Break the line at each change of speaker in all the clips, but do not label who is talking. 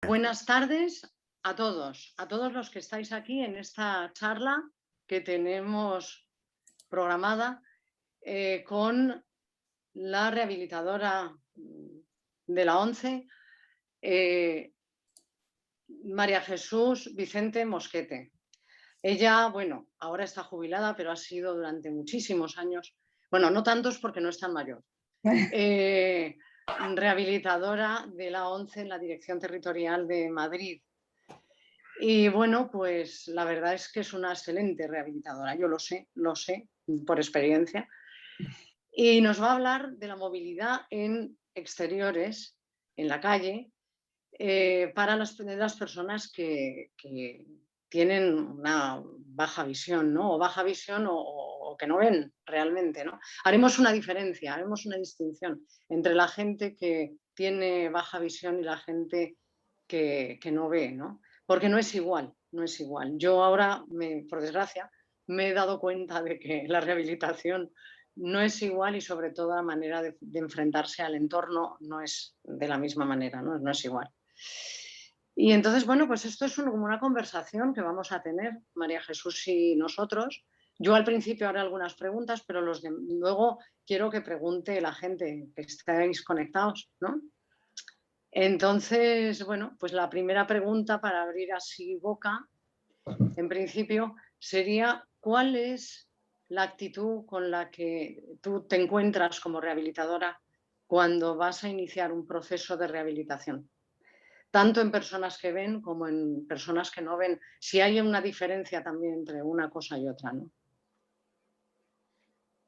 Buenas tardes a todos los que estáis aquí en esta charla que tenemos programada con la rehabilitadora de la ONCE, María Jesús Vicente Mosquete. Ella, bueno, ahora está jubilada, pero ha sido durante muchísimos años, bueno, no tantos porque no es tan mayor, rehabilitadora de la ONCE en la Dirección Territorial de Madrid. Y bueno, pues la verdad es que es una excelente rehabilitadora, yo lo sé por experiencia. Y nos va a hablar de la movilidad en exteriores, en la calle, para las personas que tienen una baja visión, ¿no? O baja visión o que no ven realmente, ¿no? Haremos una diferencia, haremos una distinción entre la gente que tiene baja visión y la gente que no ve, ¿no? Porque no es igual, no es igual. Yo ahora, por desgracia, me he dado cuenta de que la rehabilitación no es igual y sobre todo la manera de enfrentarse al entorno no es de la misma manera, no es igual. Y entonces, bueno, pues esto es como una conversación que vamos a tener, María Jesús y nosotros. Yo al principio haré algunas preguntas, pero luego quiero que pregunte la gente que estáis conectados, ¿no? Entonces, bueno, pues la primera pregunta para abrir así boca, en principio, sería ¿cuál es la actitud con la que tú te encuentras como rehabilitadora cuando vas a iniciar un proceso de rehabilitación? Tanto en personas que ven como en personas que no ven, si hay una diferencia también entre una cosa y otra, ¿no?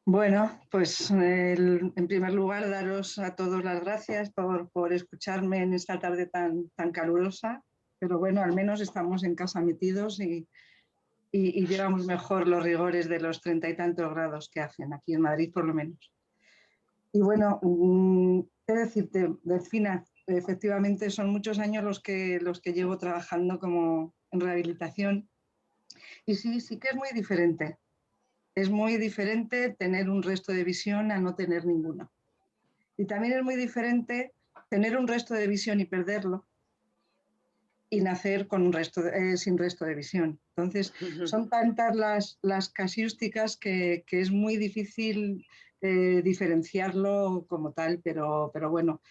Bueno, pues en primer lugar daros a todos las gracias por escucharme en esta tarde tan calurosa, pero bueno, al menos estamos en casa metidos y llevamos mejor los rigores de los 30 y tantos grados que hacen aquí en Madrid por lo menos. Y bueno, qué decirte, Delfina, efectivamente son muchos años los que llevo trabajando como en rehabilitación y sí que es muy diferente. Es muy diferente tener un resto de visión a no tener ninguno. Y también es muy diferente tener un resto de visión y perderlo y nacer con sin resto de visión. Entonces, son tantas las casuísticas que es muy difícil diferenciarlo como tal, pero bueno,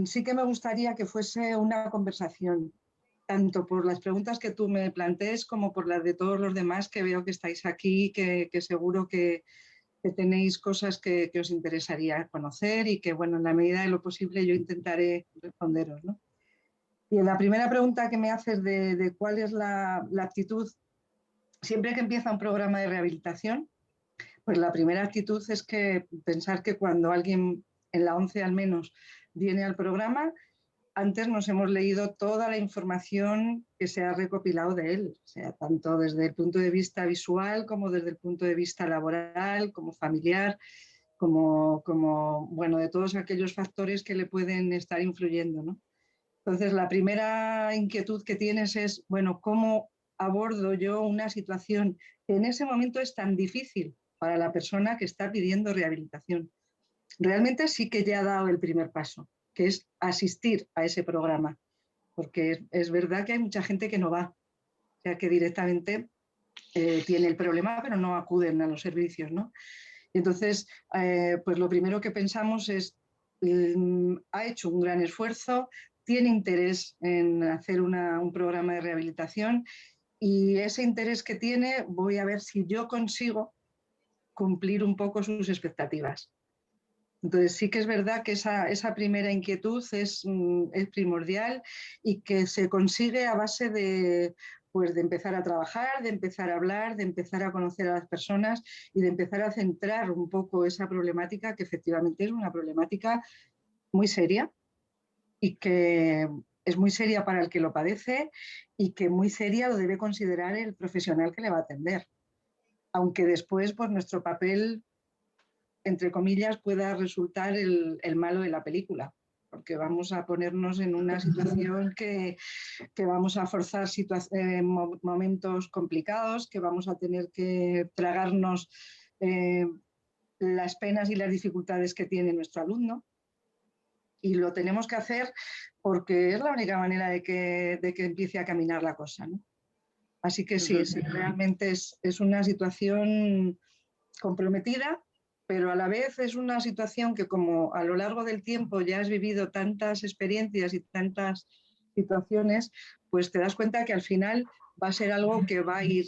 sí que me gustaría que fuese una conversación, tanto por las preguntas que tú me plantees como por las de todos los demás que veo que estáis aquí, que seguro que tenéis cosas que os interesaría conocer y que, bueno, en la medida de lo posible yo intentaré responderos, ¿no? Y en la primera pregunta que me haces de cuál es la actitud, siempre que empieza un programa de rehabilitación, pues la primera actitud es que pensar que cuando alguien, en la ONCE al menos, viene al programa, antes nos hemos leído toda la información que se ha recopilado de él, o sea, tanto desde el punto de vista visual como desde el punto de vista laboral, como familiar, como bueno, de todos aquellos factores que le pueden estar influyendo, ¿no? Entonces, la primera inquietud que tienes es, bueno, ¿cómo abordo yo una situación que en ese momento es tan difícil para la persona que está pidiendo rehabilitación? Realmente sí que ya ha dado el primer paso, que es asistir a ese programa, porque es verdad que hay mucha gente que no va, o sea, que directamente tiene el problema, pero no acuden a los servicios, ¿no? Y entonces, pues lo primero que pensamos es, ha hecho un gran esfuerzo, tiene interés en hacer un programa de rehabilitación y ese interés que tiene voy a ver si yo consigo cumplir un poco sus expectativas. Entonces sí que es verdad que esa primera inquietud es primordial y que se consigue a base pues de empezar a trabajar, de empezar a hablar, de empezar a conocer a las personas y de empezar a centrar un poco esa problemática, que efectivamente es una problemática muy seria y que es muy seria para el que lo padece y que muy seria lo debe considerar el profesional que le va a atender. Aunque después, pues nuestro papel, entre comillas, pueda resultar el malo de la película, porque vamos a ponernos en una situación que vamos a forzar momentos complicados, que vamos a tener que tragarnos las penas y las dificultades que tiene nuestro alumno. y lo tenemos que hacer porque es la única manera de que empiece a caminar la cosa, ¿no? Así que sí, sí, realmente es una situación comprometida, pero a la vez es una situación que, como a lo largo del tiempo ya has vivido tantas experiencias y tantas situaciones, pues te das cuenta que al final va a ser algo que va a ir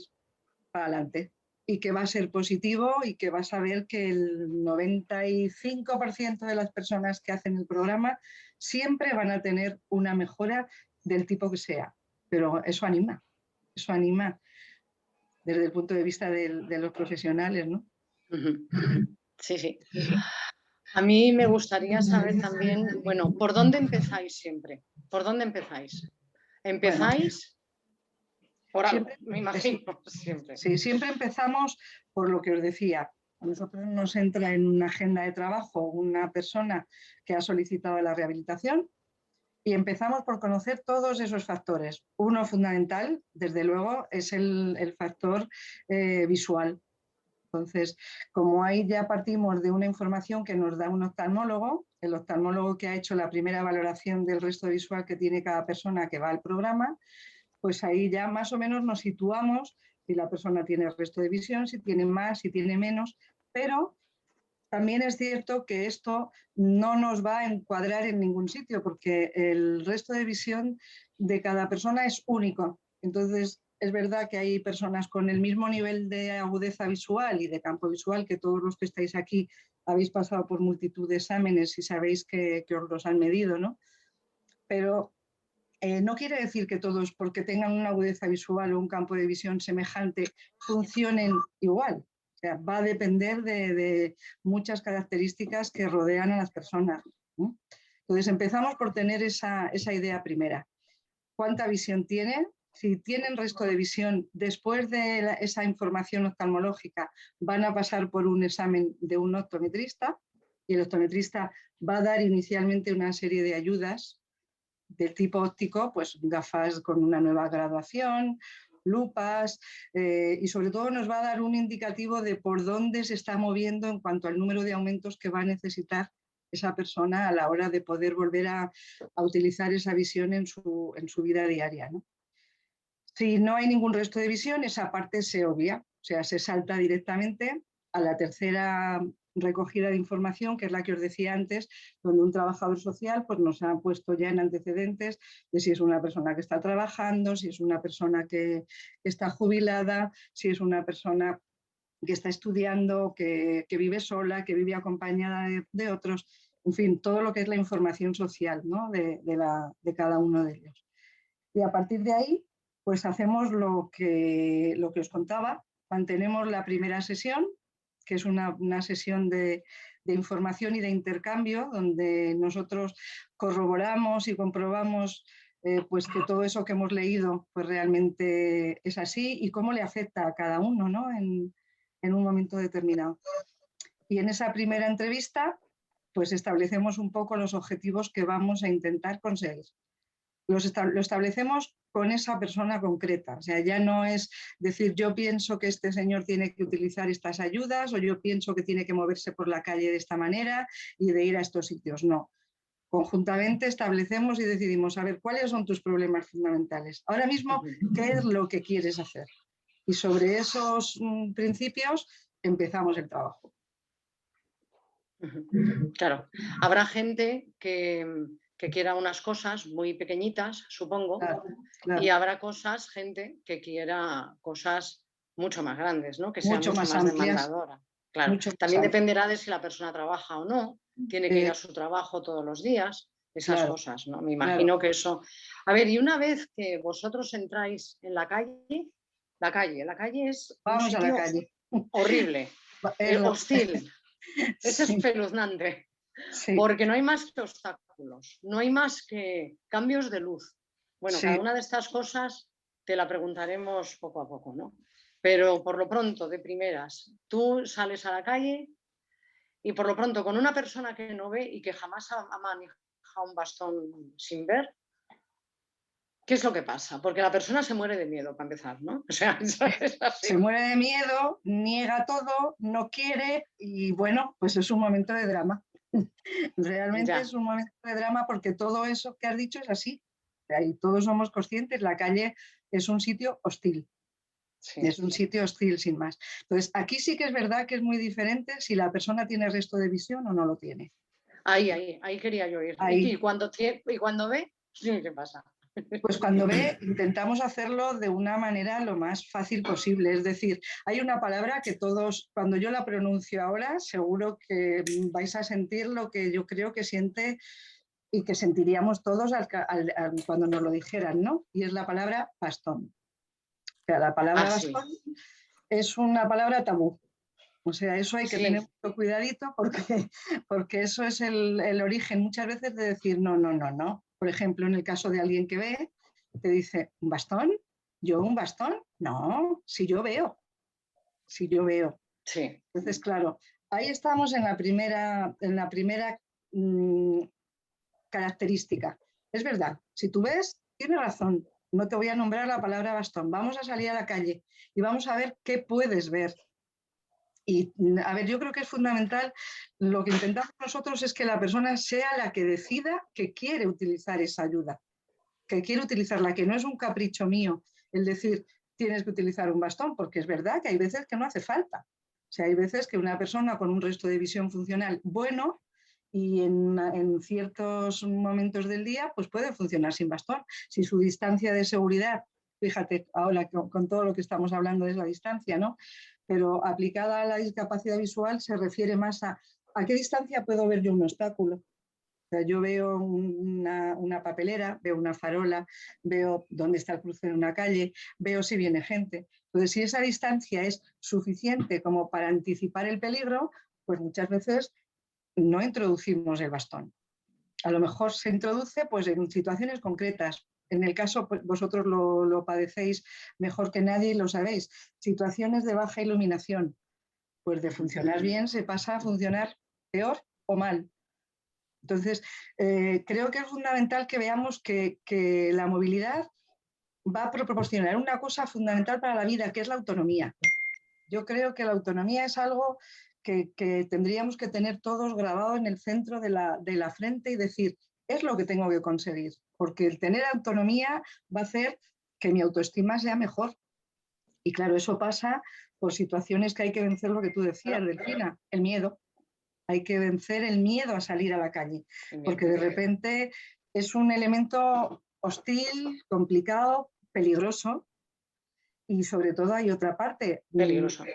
para adelante y que va a ser positivo y que vas a ver que el 95% de las personas que hacen el programa siempre van a tener una mejora del tipo que sea. Pero eso anima desde el punto de vista de los profesionales, ¿no?
Sí, sí. A mí me gustaría saber también, bueno, ¿por dónde empezáis siempre? ¿Por dónde empezáis?
Bueno,
¿Empezáis por algo?
siempre,
Me imagino, siempre.
sí, siempre empezamos por lo que os decía. A nosotros nos entra en una agenda de trabajo una persona que ha solicitado la rehabilitación y empezamos por conocer todos esos factores. Uno fundamental, desde luego, es el factor visual. Entonces, como ahí ya partimos de una información que nos da un oftalmólogo, el oftalmólogo que ha hecho la primera valoración del resto visual que tiene cada persona que va al programa, pues ahí ya más o menos nos situamos si la persona tiene el resto de visión, si tiene más, si tiene menos, pero también es cierto que esto no nos va a encuadrar en ningún sitio porque el resto de visión de cada persona es único. Entonces, es verdad que hay personas con el mismo nivel de agudeza visual y de campo visual que todos los que estáis aquí habéis pasado por multitud de exámenes y sabéis que os los han medido, ¿no? Pero no quiere decir que todos, porque tengan una agudeza visual o un campo de visión semejante, funcionen igual. O sea, va a depender de muchas características que rodean a las personas, ¿no? Entonces, empezamos por tener esa idea primera. ¿Cuánta visión tienen? Si tienen resto de visión, después de esa información oftalmológica, van a pasar por un examen de un optometrista y el optometrista va a dar inicialmente una serie de ayudas del tipo óptico, pues gafas con una nueva graduación, lupas y sobre todo nos va a dar un indicativo de por dónde se está moviendo en cuanto al número de aumentos que va a necesitar esa persona a la hora de poder volver a utilizar esa visión en su vida diaria, ¿no? Si no hay ningún resto de visión, esa parte se obvia, o sea, se salta directamente a la tercera recogida de información, que es la que os decía antes, donde un trabajador social pues, nos ha puesto ya en antecedentes de si es una persona que está trabajando, si es una persona que está jubilada, si es una persona que está estudiando, que vive sola, que vive acompañada de otros, en fin, todo lo que es la información social, ¿no? de cada uno de ellos. Y a partir de ahí, pues hacemos lo que os contaba, mantenemos la primera sesión, que es una sesión de información y de intercambio, donde nosotros corroboramos y comprobamos pues que todo eso que hemos leído pues realmente es así y cómo le afecta a cada uno, ¿no? en un momento determinado. Y en esa primera entrevista, pues establecemos un poco los objetivos que vamos a intentar conseguir. Lo establecemos con esa persona concreta. O sea, ya no es decir, yo pienso que este señor tiene que utilizar estas ayudas o yo pienso que tiene que moverse por la calle de esta manera y de ir a estos sitios. No. Conjuntamente establecemos y decidimos, a ver, ¿cuáles son tus problemas fundamentales? Ahora mismo, ¿qué es lo que quieres hacer? Y sobre esos principios empezamos el trabajo.
Claro, habrá gente que quiera unas cosas muy pequeñitas, supongo,
Claro, claro.
y habrá gente que quiera cosas mucho más grandes, ¿no? Que sea
Mucho
mucho
más
más
amplias.
demandadora. Claro,
Mucho más
también
amplias.
dependerá de si la persona trabaja o no, tiene que ir a su trabajo todos los días, esas
Claro,
cosas, ¿no? Me
claro.
imagino que eso. A ver, y una vez que vosotros entráis en la calle es un
Vamos a la
sitio
calle.
horrible, hostil, es
Sí,
espeluznante.
sí,
Porque no hay más que obstáculos, no hay más que cambios de luz. Bueno, cada
sí.
una de estas cosas te la preguntaremos poco a poco, ¿no? Pero por lo pronto, de primeras, tú sales a la calle y por lo pronto con una persona que no ve y que jamás ha manejado un bastón sin ver, ¿qué es lo que pasa? Porque la persona se muere de miedo, para empezar, ¿no? O sea, eso es
Se
así.
muere de miedo, niega todo, no quiere y bueno, pues es un momento de drama. Realmente
Ya,
es un momento de drama porque todo eso que has dicho es así. Y todos somos conscientes, la calle es un sitio hostil.
sí.
Es un sitio hostil sin más. Entonces, aquí sí que es verdad que es muy diferente si la persona tiene resto de visión o no lo tiene.
Ahí quería yo ir.
Ahí,
Y cuando ve, sí, ¿qué pasa?
pues cuando ve, intentamos hacerlo de una manera lo más fácil posible. Es decir, hay una palabra que todos, cuando yo la pronuncio ahora, seguro que vais a sentir lo que yo creo que siente y que sentiríamos todos cuando nos lo dijeran, ¿no? Y es la palabra bastón. O sea, la
Ah,
palabra
sí,
bastón es una palabra tabú. O sea, eso hay que tener
sí,
mucho cuidadito porque eso es el origen muchas veces de decir no, no, no, no. Por ejemplo, en el caso de alguien que ve, te dice, ¿un bastón? ¿Yo un bastón? No, si yo veo, si yo veo.
sí.
Entonces, claro, ahí estamos en la primera mmm, característica. Es verdad, si tú ves, tienes razón, no te voy a nombrar la palabra bastón. Vamos a salir a la calle y vamos a ver qué puedes ver. Y a ver, yo creo que es fundamental, lo que intentamos nosotros es que la persona sea la que decida que quiere utilizar esa ayuda, que quiere utilizarla, que no es un capricho mío el decir tienes que utilizar un bastón, porque es verdad que hay veces que no hace falta. O sea, hay veces que una persona con un resto de visión funcional bueno y en ciertos momentos del día pues puede funcionar sin bastón. Si su distancia de seguridad, fíjate, ahora con todo lo que estamos hablando es la distancia, ¿no? Pero aplicada a la discapacidad visual se refiere más a qué distancia puedo ver yo un obstáculo. O sea, yo veo una papelera, veo una farola, veo dónde está el cruce de una calle, veo si viene gente. Entonces, si esa distancia es suficiente como para anticipar el peligro, pues muchas veces no introducimos el bastón. A lo mejor se introduce pues, en situaciones concretas. En el caso, pues, vosotros lo padecéis mejor que nadie y lo sabéis. Situaciones de baja iluminación, pues de funcionar bien se pasa a funcionar peor o mal. Entonces, creo que es fundamental que veamos que la movilidad va a proporcionar una cosa fundamental para la vida, que es la autonomía. Yo creo que la autonomía es algo que tendríamos que tener todos grabado en el centro de la frente y decir, es lo que tengo que conseguir, porque el tener autonomía va a hacer que mi autoestima sea mejor. Y claro, eso pasa por situaciones que hay que vencer, lo que tú decías, Delfina, el miedo. Hay que vencer el miedo a salir a la calle, porque de repente es un elemento hostil, complicado, peligroso y sobre todo hay otra parte,
Peligroso.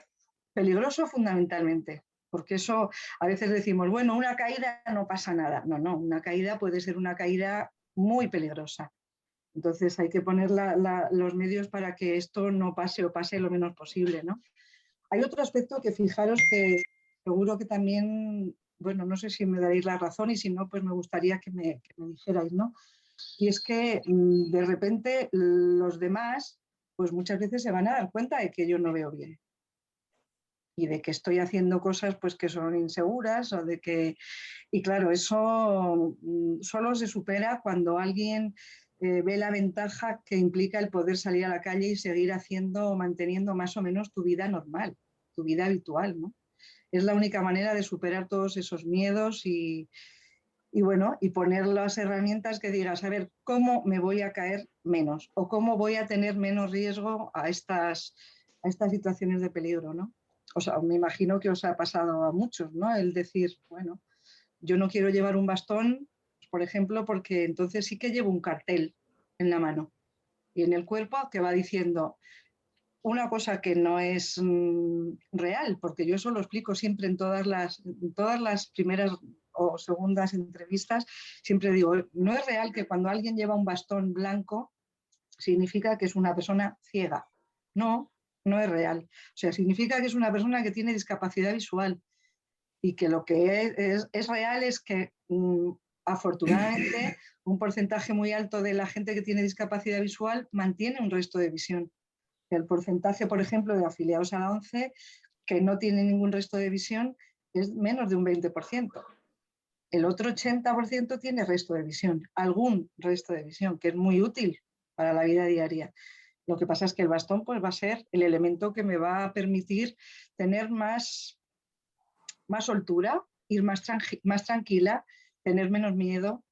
peligroso fundamentalmente, porque eso a veces decimos, bueno, una caída no pasa nada. No, no, una caída puede ser una caída muy peligrosa. Entonces hay que poner los medios para que esto no pase o pase lo menos posible, ¿no? Hay otro aspecto que fijaros que seguro que también, bueno, no sé si me daréis la razón y si no, pues me gustaría que me dijerais, ¿no? Y es que de repente los demás, pues muchas veces se van a dar cuenta de que yo no veo bien y de que estoy haciendo cosas pues que son inseguras o de que... Y claro, eso solo se supera cuando alguien ve la ventaja que implica el poder salir a la calle y seguir haciendo o manteniendo más o menos tu vida normal, tu vida habitual, ¿no? Es la única manera de superar todos esos miedos y bueno, y poner las herramientas que digas, a ver, ¿cómo me voy a caer menos? O cómo voy a tener menos riesgo a estas situaciones de peligro, ¿no? O sea, me imagino que os ha pasado a muchos, ¿no? El decir, bueno, yo no quiero llevar un bastón, por ejemplo, porque entonces sí que llevo un cartel en la mano y en el cuerpo que va diciendo una cosa que no es real, porque yo eso lo explico siempre en todas las primeras o segundas entrevistas, siempre digo, no es real que cuando alguien lleva un bastón blanco significa que es una persona ciega. No, no es real. O sea, significa que es una persona que tiene discapacidad visual y que lo que es real es que afortunadamente un porcentaje muy alto de la gente que tiene discapacidad visual mantiene un resto de visión. El porcentaje, por ejemplo, de afiliados a la ONCE que no tienen ningún resto de visión es menos de un 20%. El otro 80% tiene resto de visión, algún resto de visión, que es muy útil para la vida diaria. Lo que pasa es que el bastón pues, va a ser el elemento que me va a permitir tener más soltura ir más tranquila, tener menos miedo.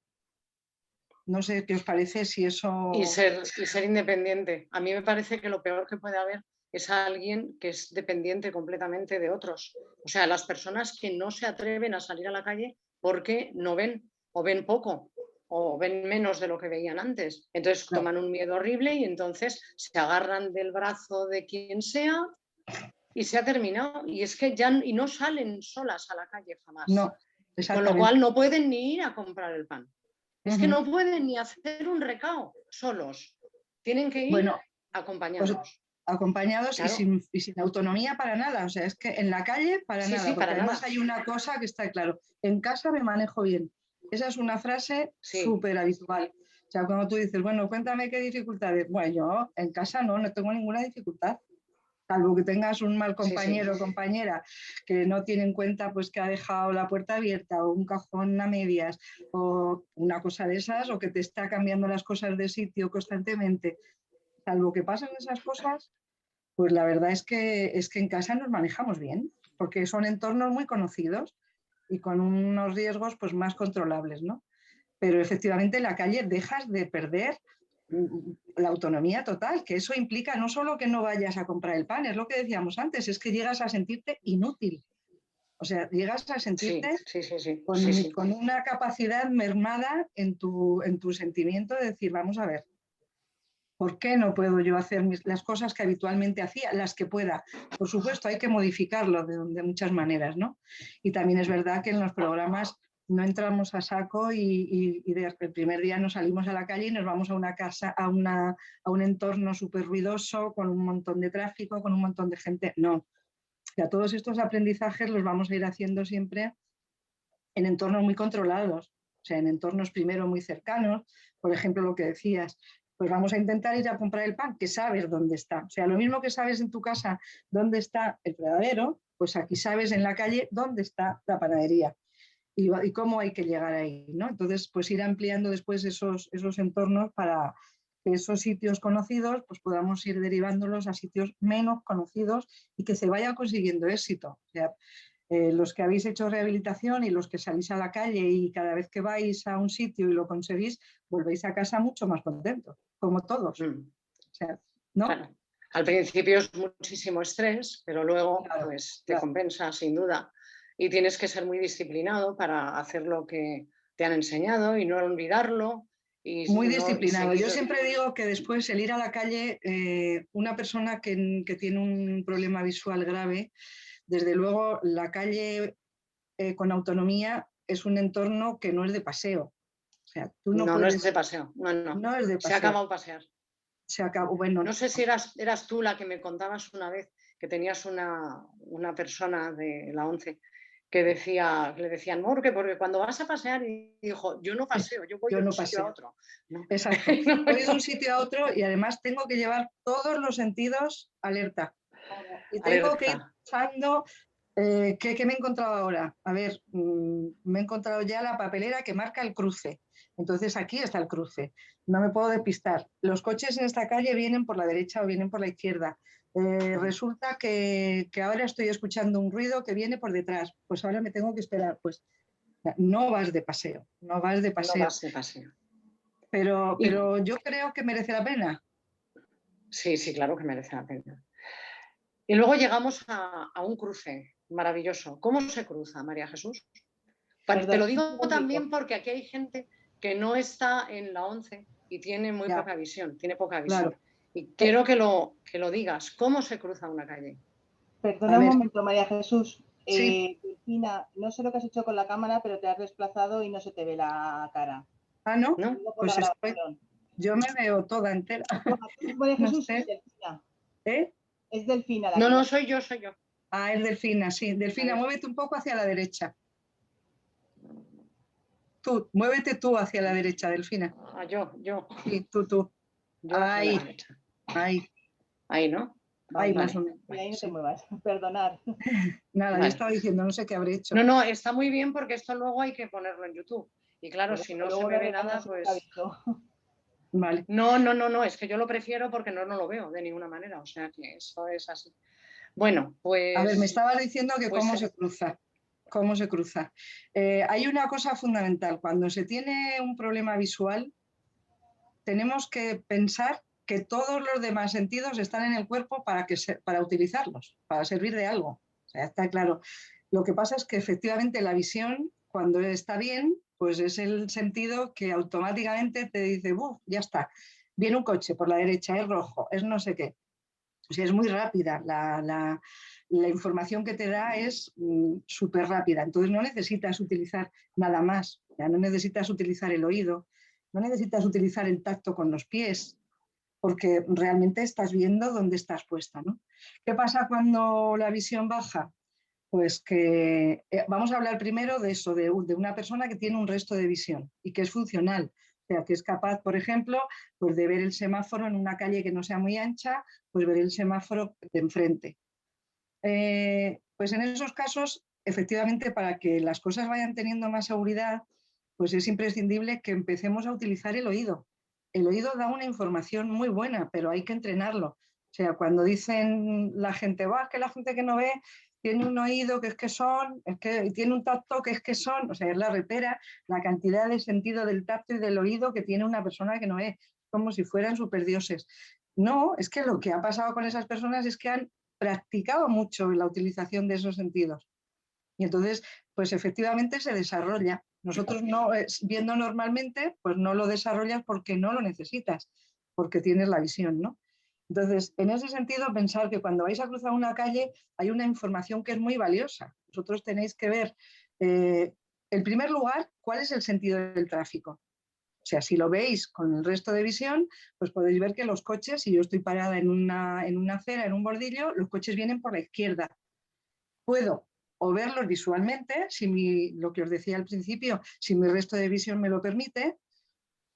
No sé qué os parece, si eso...
Y ser independiente. A mí me parece que lo peor que puede haber es alguien que es dependiente completamente de otros. O sea, las personas que no se atreven a salir a la calle porque no ven o ven poco o ven menos de lo que veían antes. Entonces
No,
toman un miedo horrible y entonces se agarran del brazo de quien sea y se ha terminado. Y es que ya no salen solas a la calle jamás.
no,
Con lo
exactamente.
cual no pueden ni ir a comprar el pan. Es que
Ujú.
no pueden ni hacer un recao solos. Tienen que ir
Bueno, pues
acompañados.
acompañados
Claro,
y sin autonomía para nada. O sea, es que en la calle para
sí,
nada,
sí,
porque
para
además
nada.
hay una cosa que está claro, en casa me manejo bien. Esa es una frase
Sí,
súper habitual. O sea, cuando tú dices, bueno, cuéntame qué dificultades. Bueno, yo en casa no tengo ninguna dificultad. Salvo que tengas un mal
sí, sí.
compañero o compañera que no tiene en cuenta pues que ha dejado la puerta abierta o un cajón a medias o una cosa de esas, o que te está cambiando las cosas de sitio constantemente. Salvo que pasen esas cosas, pues la verdad es que en casa nos manejamos bien, porque son entornos muy conocidos y con unos riesgos pues más controlables, ¿no? Pero efectivamente en la calle dejas de perder la autonomía total, que eso implica no solo que no vayas a comprar el pan, es lo que decíamos antes, es que llegas a sentirte inútil. O sea, llegas a
Sí,
sentirte
sí, sí, sí, sí, sí.
con una capacidad mermada en tu sentimiento de decir, vamos a ver, ¿por qué no puedo yo hacer las cosas que habitualmente hacía, las que pueda? Por supuesto, hay que modificarlo de muchas maneras, ¿no? Y también es verdad que en los programas no entramos a saco y el primer día nos salimos a la calle y nos vamos a una casa, a un entorno súper ruidoso, con un montón de tráfico, con un montón de gente. No. O sea, todos estos aprendizajes los vamos a ir haciendo siempre en entornos muy controlados, o sea, en entornos primero muy cercanos, por ejemplo, lo que decías, pues vamos a intentar ir a comprar el pan, que sabes dónde está. O sea, lo mismo que sabes en tu casa dónde está el fregadero, pues aquí sabes en la calle dónde está la panadería y cómo hay que llegar ahí, ¿no? Entonces, pues ir ampliando después esos entornos para que esos sitios conocidos, pues podamos ir derivándolos a sitios menos conocidos y que se vaya consiguiendo éxito. O sea, los que habéis hecho rehabilitación y los que salís a la calle y cada vez que vais a un sitio y lo conseguís, volvéis a casa mucho más contentos, como todos.
Mm,
O sea, ¿no?
claro. Al principio es muchísimo estrés, pero luego
Claro,
pues te
claro.
compensa sin duda. Y tienes que ser muy disciplinado para hacer lo que te han enseñado y no olvidarlo
Muy
y
disciplinado.
seguir.
Yo siempre digo que después el ir a la calle, una persona que tiene un problema visual grave, desde luego la calle con autonomía es un entorno que no es de paseo. O sea, tú no
No, no es de
puedes,
paseo. No, no.
no es de
Se ha
paseo.
acabado pasear.
Se acabó, bueno,
No sé si eras tú la que me contabas una vez que tenías una persona de la ONCE que le decían, porque cuando vas a pasear, y dijo, yo no paseo, yo voy
yo
de un
no
sitio a
paseo.
otro. ¿No?
Exacto. Voy de un sitio a otro y además tengo que llevar todos los sentidos alerta. Y tengo que ir
Alerta.
pensando, ¿qué me he encontrado ahora? A ver, me he encontrado ya la papelera que marca el cruce. Entonces aquí está el cruce. No me puedo despistar. Los coches en esta calle vienen por la derecha o vienen por la izquierda. Resulta que ahora estoy escuchando un ruido que viene por detrás. Pues ahora me tengo que esperar. Pues no vas de paseo, no vas de
No
paseo.
vas de paseo. Y
Pero yo creo que merece la pena.
sí, sí, claro que merece la pena. Y luego llegamos a un cruce maravilloso. ¿Cómo se cruza, María Jesús? Te lo digo también porque aquí hay gente que no está en la ONCE y tiene muy
Ya,
poca visión, tiene poca
claro.
visión. Y quiero que lo digas, ¿cómo se cruza una calle?
A
Perdona un
ver,
momento, María Jesús.
sí,
Delfina, no sé lo que has hecho con la cámara, pero te has desplazado y no se te ve la cara.
¿no?
Lo
¿No?
digo por la
Pues
grabación.
yo me veo toda entera.
No, tú, María
No
Jesús, es
sé,
Delfina.
¿eh?
Es Delfina la
No,
que
no,
no.
soy yo, soy yo.
Ah, es Delfina, sí.
A
Delfina,
ver.
muévete un poco hacia la derecha. Tú, muévete tú hacia la derecha, Delfina.
Ah, yo
Sí, tú.
hacia la
Ahí,
derecha.
ahí,
Ahí, ¿no?
ahí más o
Vale,
menos.
Y ahí no te
Sí.
muevas. Perdonad.
Nada, yo
vale.
estaba diciendo, no sé qué habré hecho.
No, no, está muy bien porque esto luego hay que ponerlo en YouTube. Y claro,
Bueno,
si
pues
no se
luego
me
me
ve
regañas
nada,
si no te
pues
aviso.
Vale.
no, no, no, no, es que yo lo prefiero porque no lo veo de ninguna manera. O sea que eso es así. Bueno,
A ver, me
pues,
estabas diciendo que
pues
cómo se cruza. cómo se cruza. Hay una cosa fundamental. Cuando se tiene un problema visual, tenemos que pensar que todos los demás sentidos están en el cuerpo para utilizarlos, para servir de algo. O sea, está claro. Lo que pasa es que efectivamente la visión, cuando está bien, pues es el sentido que automáticamente te dice, ya está, viene un coche por la derecha, es rojo, es no sé qué. O sea, es muy rápida, la información que te da es súper rápida, entonces no necesitas utilizar nada más, ya no necesitas utilizar el oído, no necesitas utilizar el tacto con los pies, porque realmente estás viendo dónde estás puesta, ¿no? ¿Qué pasa cuando la visión baja? Pues que vamos a hablar primero de eso, de una persona que tiene un resto de visión y que es funcional. O sea, que es capaz, por ejemplo, pues de ver el semáforo en una calle que no sea muy ancha, pues ver el semáforo de enfrente. Pues en esos casos, efectivamente, para que las cosas vayan teniendo más seguridad, pues es imprescindible que empecemos a utilizar el oído. El oído da una información muy buena, pero hay que entrenarlo. O sea, cuando dicen la gente, que la gente que no ve tiene un oído que tiene un tacto que son, o sea, es la repera, la cantidad de sentido del tacto y del oído que tiene una persona que no ve, como si fueran superdioses. No, es que lo que ha pasado con esas personas es que han practicado mucho la utilización de esos sentidos. Y entonces, pues efectivamente se desarrolla. Nosotros no, viendo normalmente, pues no lo desarrollas porque no lo necesitas, porque tienes la visión, ¿no? Entonces, en ese sentido, pensar que cuando vais a cruzar una calle hay una información que es muy valiosa. Vosotros tenéis que ver, en primer lugar, cuál es el sentido del tráfico. O sea, si lo veis con el resto de visión, pues podéis ver que los coches, si yo estoy parada en una acera, en un bordillo, los coches vienen por la izquierda. Puedo o verlos visualmente, lo que os decía al principio, si mi resto de visión me lo permite,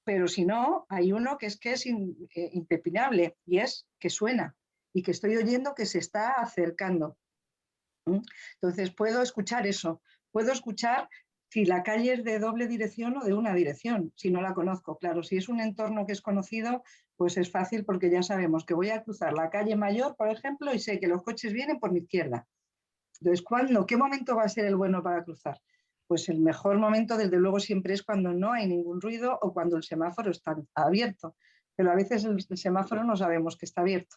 pero si no, hay uno que es impepinable y es que suena y que estoy oyendo que se está acercando. Entonces puedo escuchar eso, puedo escuchar si la calle es de doble dirección o de una dirección, si no la conozco. Claro, si es un entorno que es conocido, pues es fácil porque ya sabemos que voy a cruzar la calle Mayor, por ejemplo, y sé que los coches vienen por mi izquierda. Entonces, ¿qué momento va a ser el bueno para cruzar? Pues el mejor momento, desde luego, siempre es cuando no hay ningún ruido o cuando el semáforo está abierto. Pero a veces el semáforo no sabemos que está abierto.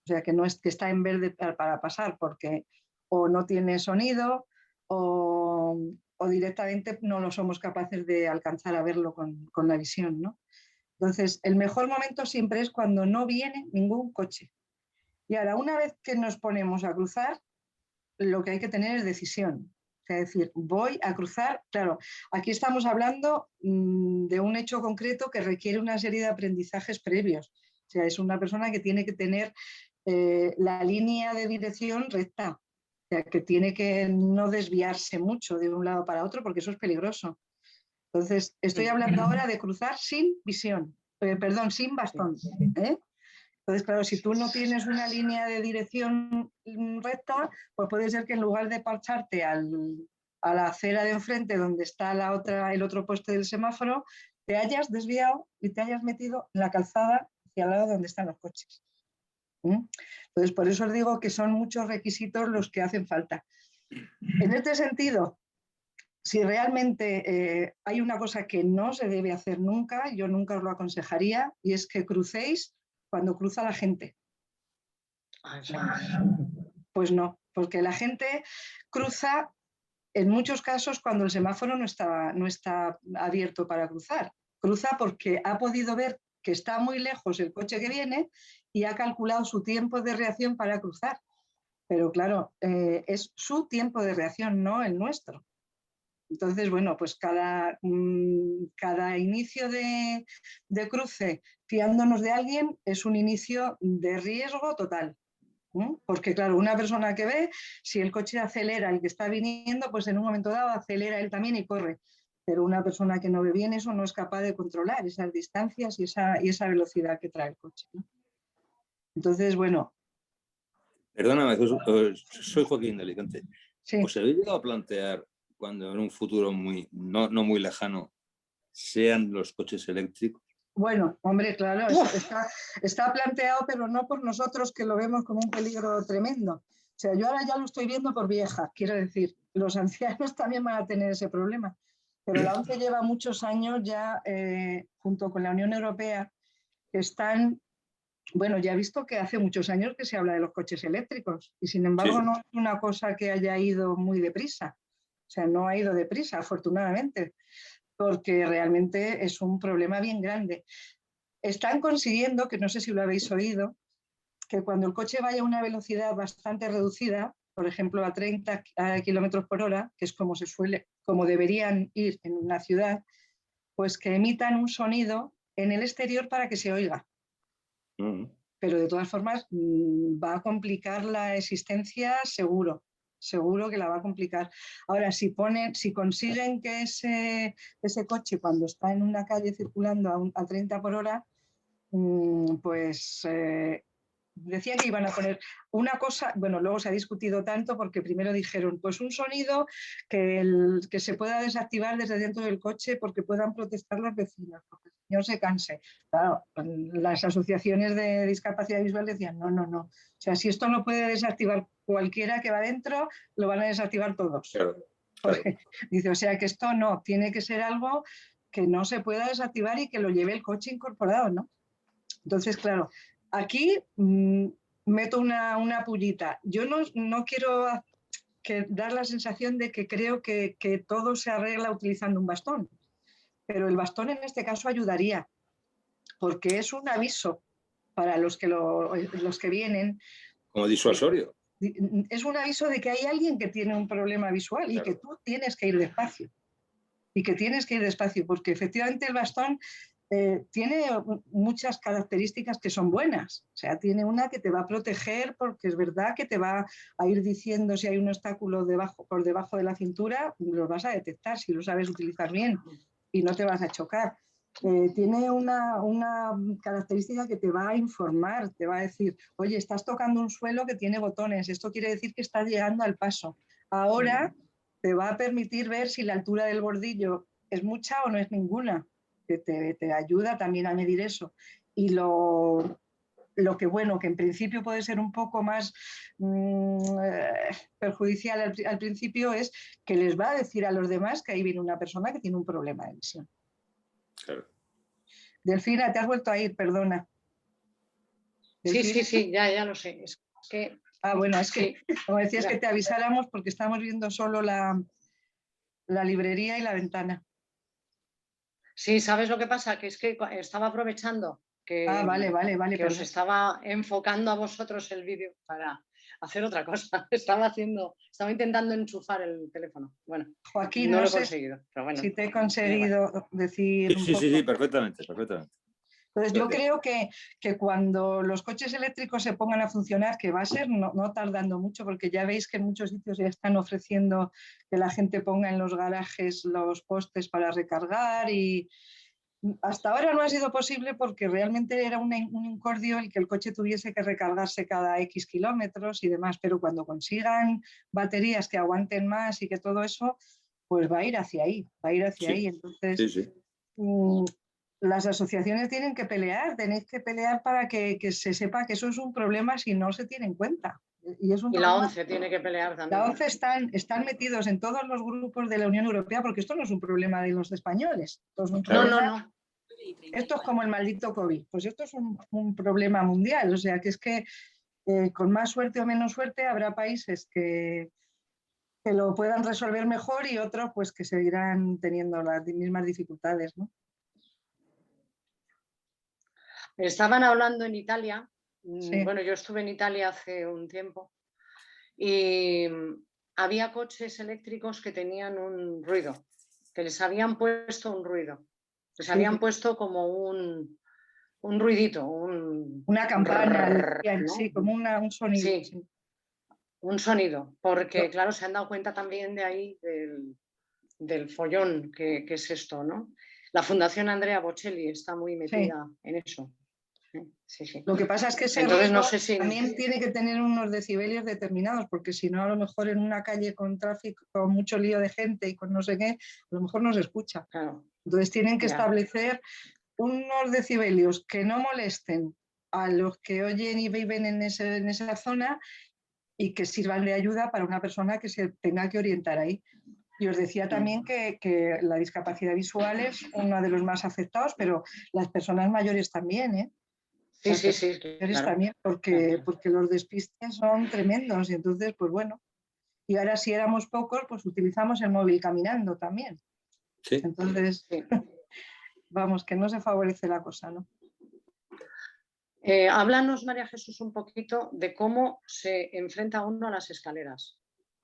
O sea, que no es que está en verde para pasar, porque o no tiene sonido o directamente no lo somos capaces de alcanzar a verlo con la visión, ¿no? Entonces, el mejor momento siempre es cuando no viene ningún coche. Y ahora, una vez que nos ponemos a cruzar, lo que hay que tener es decisión. Es decir, voy a cruzar, claro, aquí estamos hablando de un hecho concreto que requiere una serie de aprendizajes previos. O sea, es una persona que tiene que tener la línea de dirección recta, o sea, que tiene que no desviarse mucho de un lado para otro porque eso es peligroso. Entonces, estoy hablando ahora de cruzar sin visión, sin bastón. Entonces, claro, si tú no tienes una línea de dirección recta, pues puede ser que en lugar de parcharte a la acera de enfrente donde está el otro poste del semáforo, te hayas desviado y te hayas metido en la calzada hacia el lado donde están los coches. Entonces, por eso os digo que son muchos requisitos los que hacen falta. En este sentido, si realmente hay una cosa que no se debe hacer nunca, yo nunca os lo aconsejaría, y es que crucéis cuando cruza la gente. Pues no, porque la gente cruza en muchos casos cuando el semáforo no está abierto para cruzar. Cruza porque ha podido ver que está muy lejos el coche que viene y ha calculado su tiempo de reacción para cruzar. Pero claro, es su tiempo de reacción, no el nuestro. Entonces, bueno, pues cada inicio de cruce fiándonos de alguien es un inicio de riesgo total. Porque claro, una persona que ve, si el coche acelera el que está viniendo, pues en un momento dado acelera él también y corre. Pero una persona que no ve bien eso no es capaz de controlar esas distancias y esa velocidad que trae el coche, ¿no? Entonces, bueno.
Perdóname, soy Joaquín de Alicante.
Sí.
¿Os habéis llegado a plantear cuando en un futuro no muy lejano sean los coches eléctricos?
Bueno, hombre, claro, está planteado, pero no por nosotros que lo vemos como un peligro tremendo. O sea, yo ahora ya lo estoy viendo por vieja, quiero decir, los ancianos también van a tener ese problema. Pero la ONCE lleva muchos años ya, junto con la Unión Europea, que están, bueno, ya he visto que hace muchos años que se habla de los coches eléctricos y sin embargo no es una cosa que haya ido muy deprisa. O sea, no ha ido deprisa, afortunadamente, porque realmente es un problema bien grande. Están consiguiendo, que no sé si lo habéis oído, que cuando el coche vaya a una velocidad bastante reducida, por ejemplo a 30 kilómetros por hora, que es como deberían ir en una ciudad, pues que emitan un sonido en el exterior para que se oiga. Pero de todas formas va a complicar la existencia seguro que la va a complicar. Ahora, si consiguen que ese coche cuando está en una calle circulando a 30 por hora, pues decía que iban a poner una cosa, bueno, luego se ha discutido tanto porque primero dijeron, pues un sonido que se pueda desactivar desde dentro del coche porque puedan protestar los vecinos, porque el señor se canse. Claro, las asociaciones de discapacidad visual decían, no. O sea, si esto lo puede desactivar cualquiera que va dentro, lo van a desactivar todos. Claro. Dice, o sea que esto no, tiene que ser algo que no se pueda desactivar y que lo lleve el coche incorporado, ¿no? Entonces, claro, aquí meto una pullita. Yo no quiero dar la sensación de que creo que todo se arregla utilizando un bastón, pero el bastón en este caso ayudaría, porque es un aviso para los que vienen.
Como disuasorio.
Es un aviso de que hay alguien que tiene un problema visual y que tú tienes que ir despacio. Porque efectivamente el bastón tiene muchas características que son buenas. O sea, tiene una que te va a proteger porque es verdad que te va a ir diciendo si hay un obstáculo por debajo de la cintura, lo vas a detectar si lo sabes utilizar bien y no te vas a chocar. Tiene una característica que te va a informar, te va a decir, oye, estás tocando un suelo que tiene botones, esto quiere decir que estás llegando al paso. Ahora te va a permitir ver si la altura del bordillo es mucha o no es ninguna, que te ayuda también a medir eso. Y lo que bueno, que en principio puede ser un poco más perjudicial al principio, es que les va a decir a los demás que ahí viene una persona que tiene un problema de visión.
Claro.
Delfina, te has vuelto a ir, perdona.
¿Delfina? Sí, ya lo sé. Es que...
bueno, es que como decías que te avisáramos porque estamos viendo solo la librería y la ventana.
Sí, ¿sabes lo que pasa? Que es que estaba aprovechando que,
vale,
que os estaba enfocando a vosotros el vídeo para hacer otra cosa. Estaba intentando enchufar el teléfono. Bueno,
Joaquín,
no lo he conseguido. Pero bueno,
si te he conseguido decir un poco.
Sí, perfectamente.
Entonces yo creo que cuando los coches eléctricos se pongan a funcionar, que va a ser no tardando mucho, porque ya veis que en muchos sitios ya están ofreciendo que la gente ponga en los garajes los postes para recargar y hasta ahora no ha sido posible porque realmente era un incordio el que el coche tuviese que recargarse cada X kilómetros y demás, pero cuando consigan baterías que aguanten más y que todo eso, pues va a ir hacia ahí, Entonces, las asociaciones tienen que pelear, tenéis que pelear para que se sepa que eso es un problema si no se tiene en cuenta. Y
la ONCE tiene que pelear también.
La ONCE están metidos en todos los grupos de la Unión Europea porque esto no es un problema de los españoles.
No.
Esto es como el maldito COVID. Pues esto es un problema mundial. O sea, que es que con más suerte o menos suerte habrá países que lo puedan resolver mejor y otros pues que seguirán teniendo las mismas dificultades, ¿no?
Estaban hablando en Italia.
Sí.
Bueno, yo estuve en Italia hace un tiempo y había coches eléctricos que tenían un ruido, que les habían puesto un ruido. Les habían puesto como un ruidito.
Una campana, ¿no? Sí, como un sonido.
Sí, un sonido, porque claro, se han dado cuenta también de ahí del follón que es esto, ¿no? La Fundación Andrea Bocelli está muy metida en eso. Sí.
Lo que pasa es que ese
Entonces,
ruido
no sé si...
también tiene que tener unos decibelios determinados, porque si no, a lo mejor en una calle con tráfico, con mucho lío de gente y con no sé qué, a lo mejor no se escucha.
Claro.
Entonces tienen que establecer unos decibelios que no molesten a los que oyen y viven en esa zona y que sirvan de ayuda para una persona que se tenga que orientar ahí. Y os decía también que la discapacidad visual es uno de los más afectados, pero las personas mayores también, ¿eh?
Sí,
Las
sí, sí,
personas mayores
claro.
también, porque los despistes son tremendos y entonces, pues bueno. Y ahora si éramos pocos, pues utilizamos el móvil caminando también.
Sí.
Entonces,
Sí.
vamos, que no se favorece la cosa, ¿no?
Háblanos, María Jesús, un poquito de cómo se enfrenta uno a las escaleras.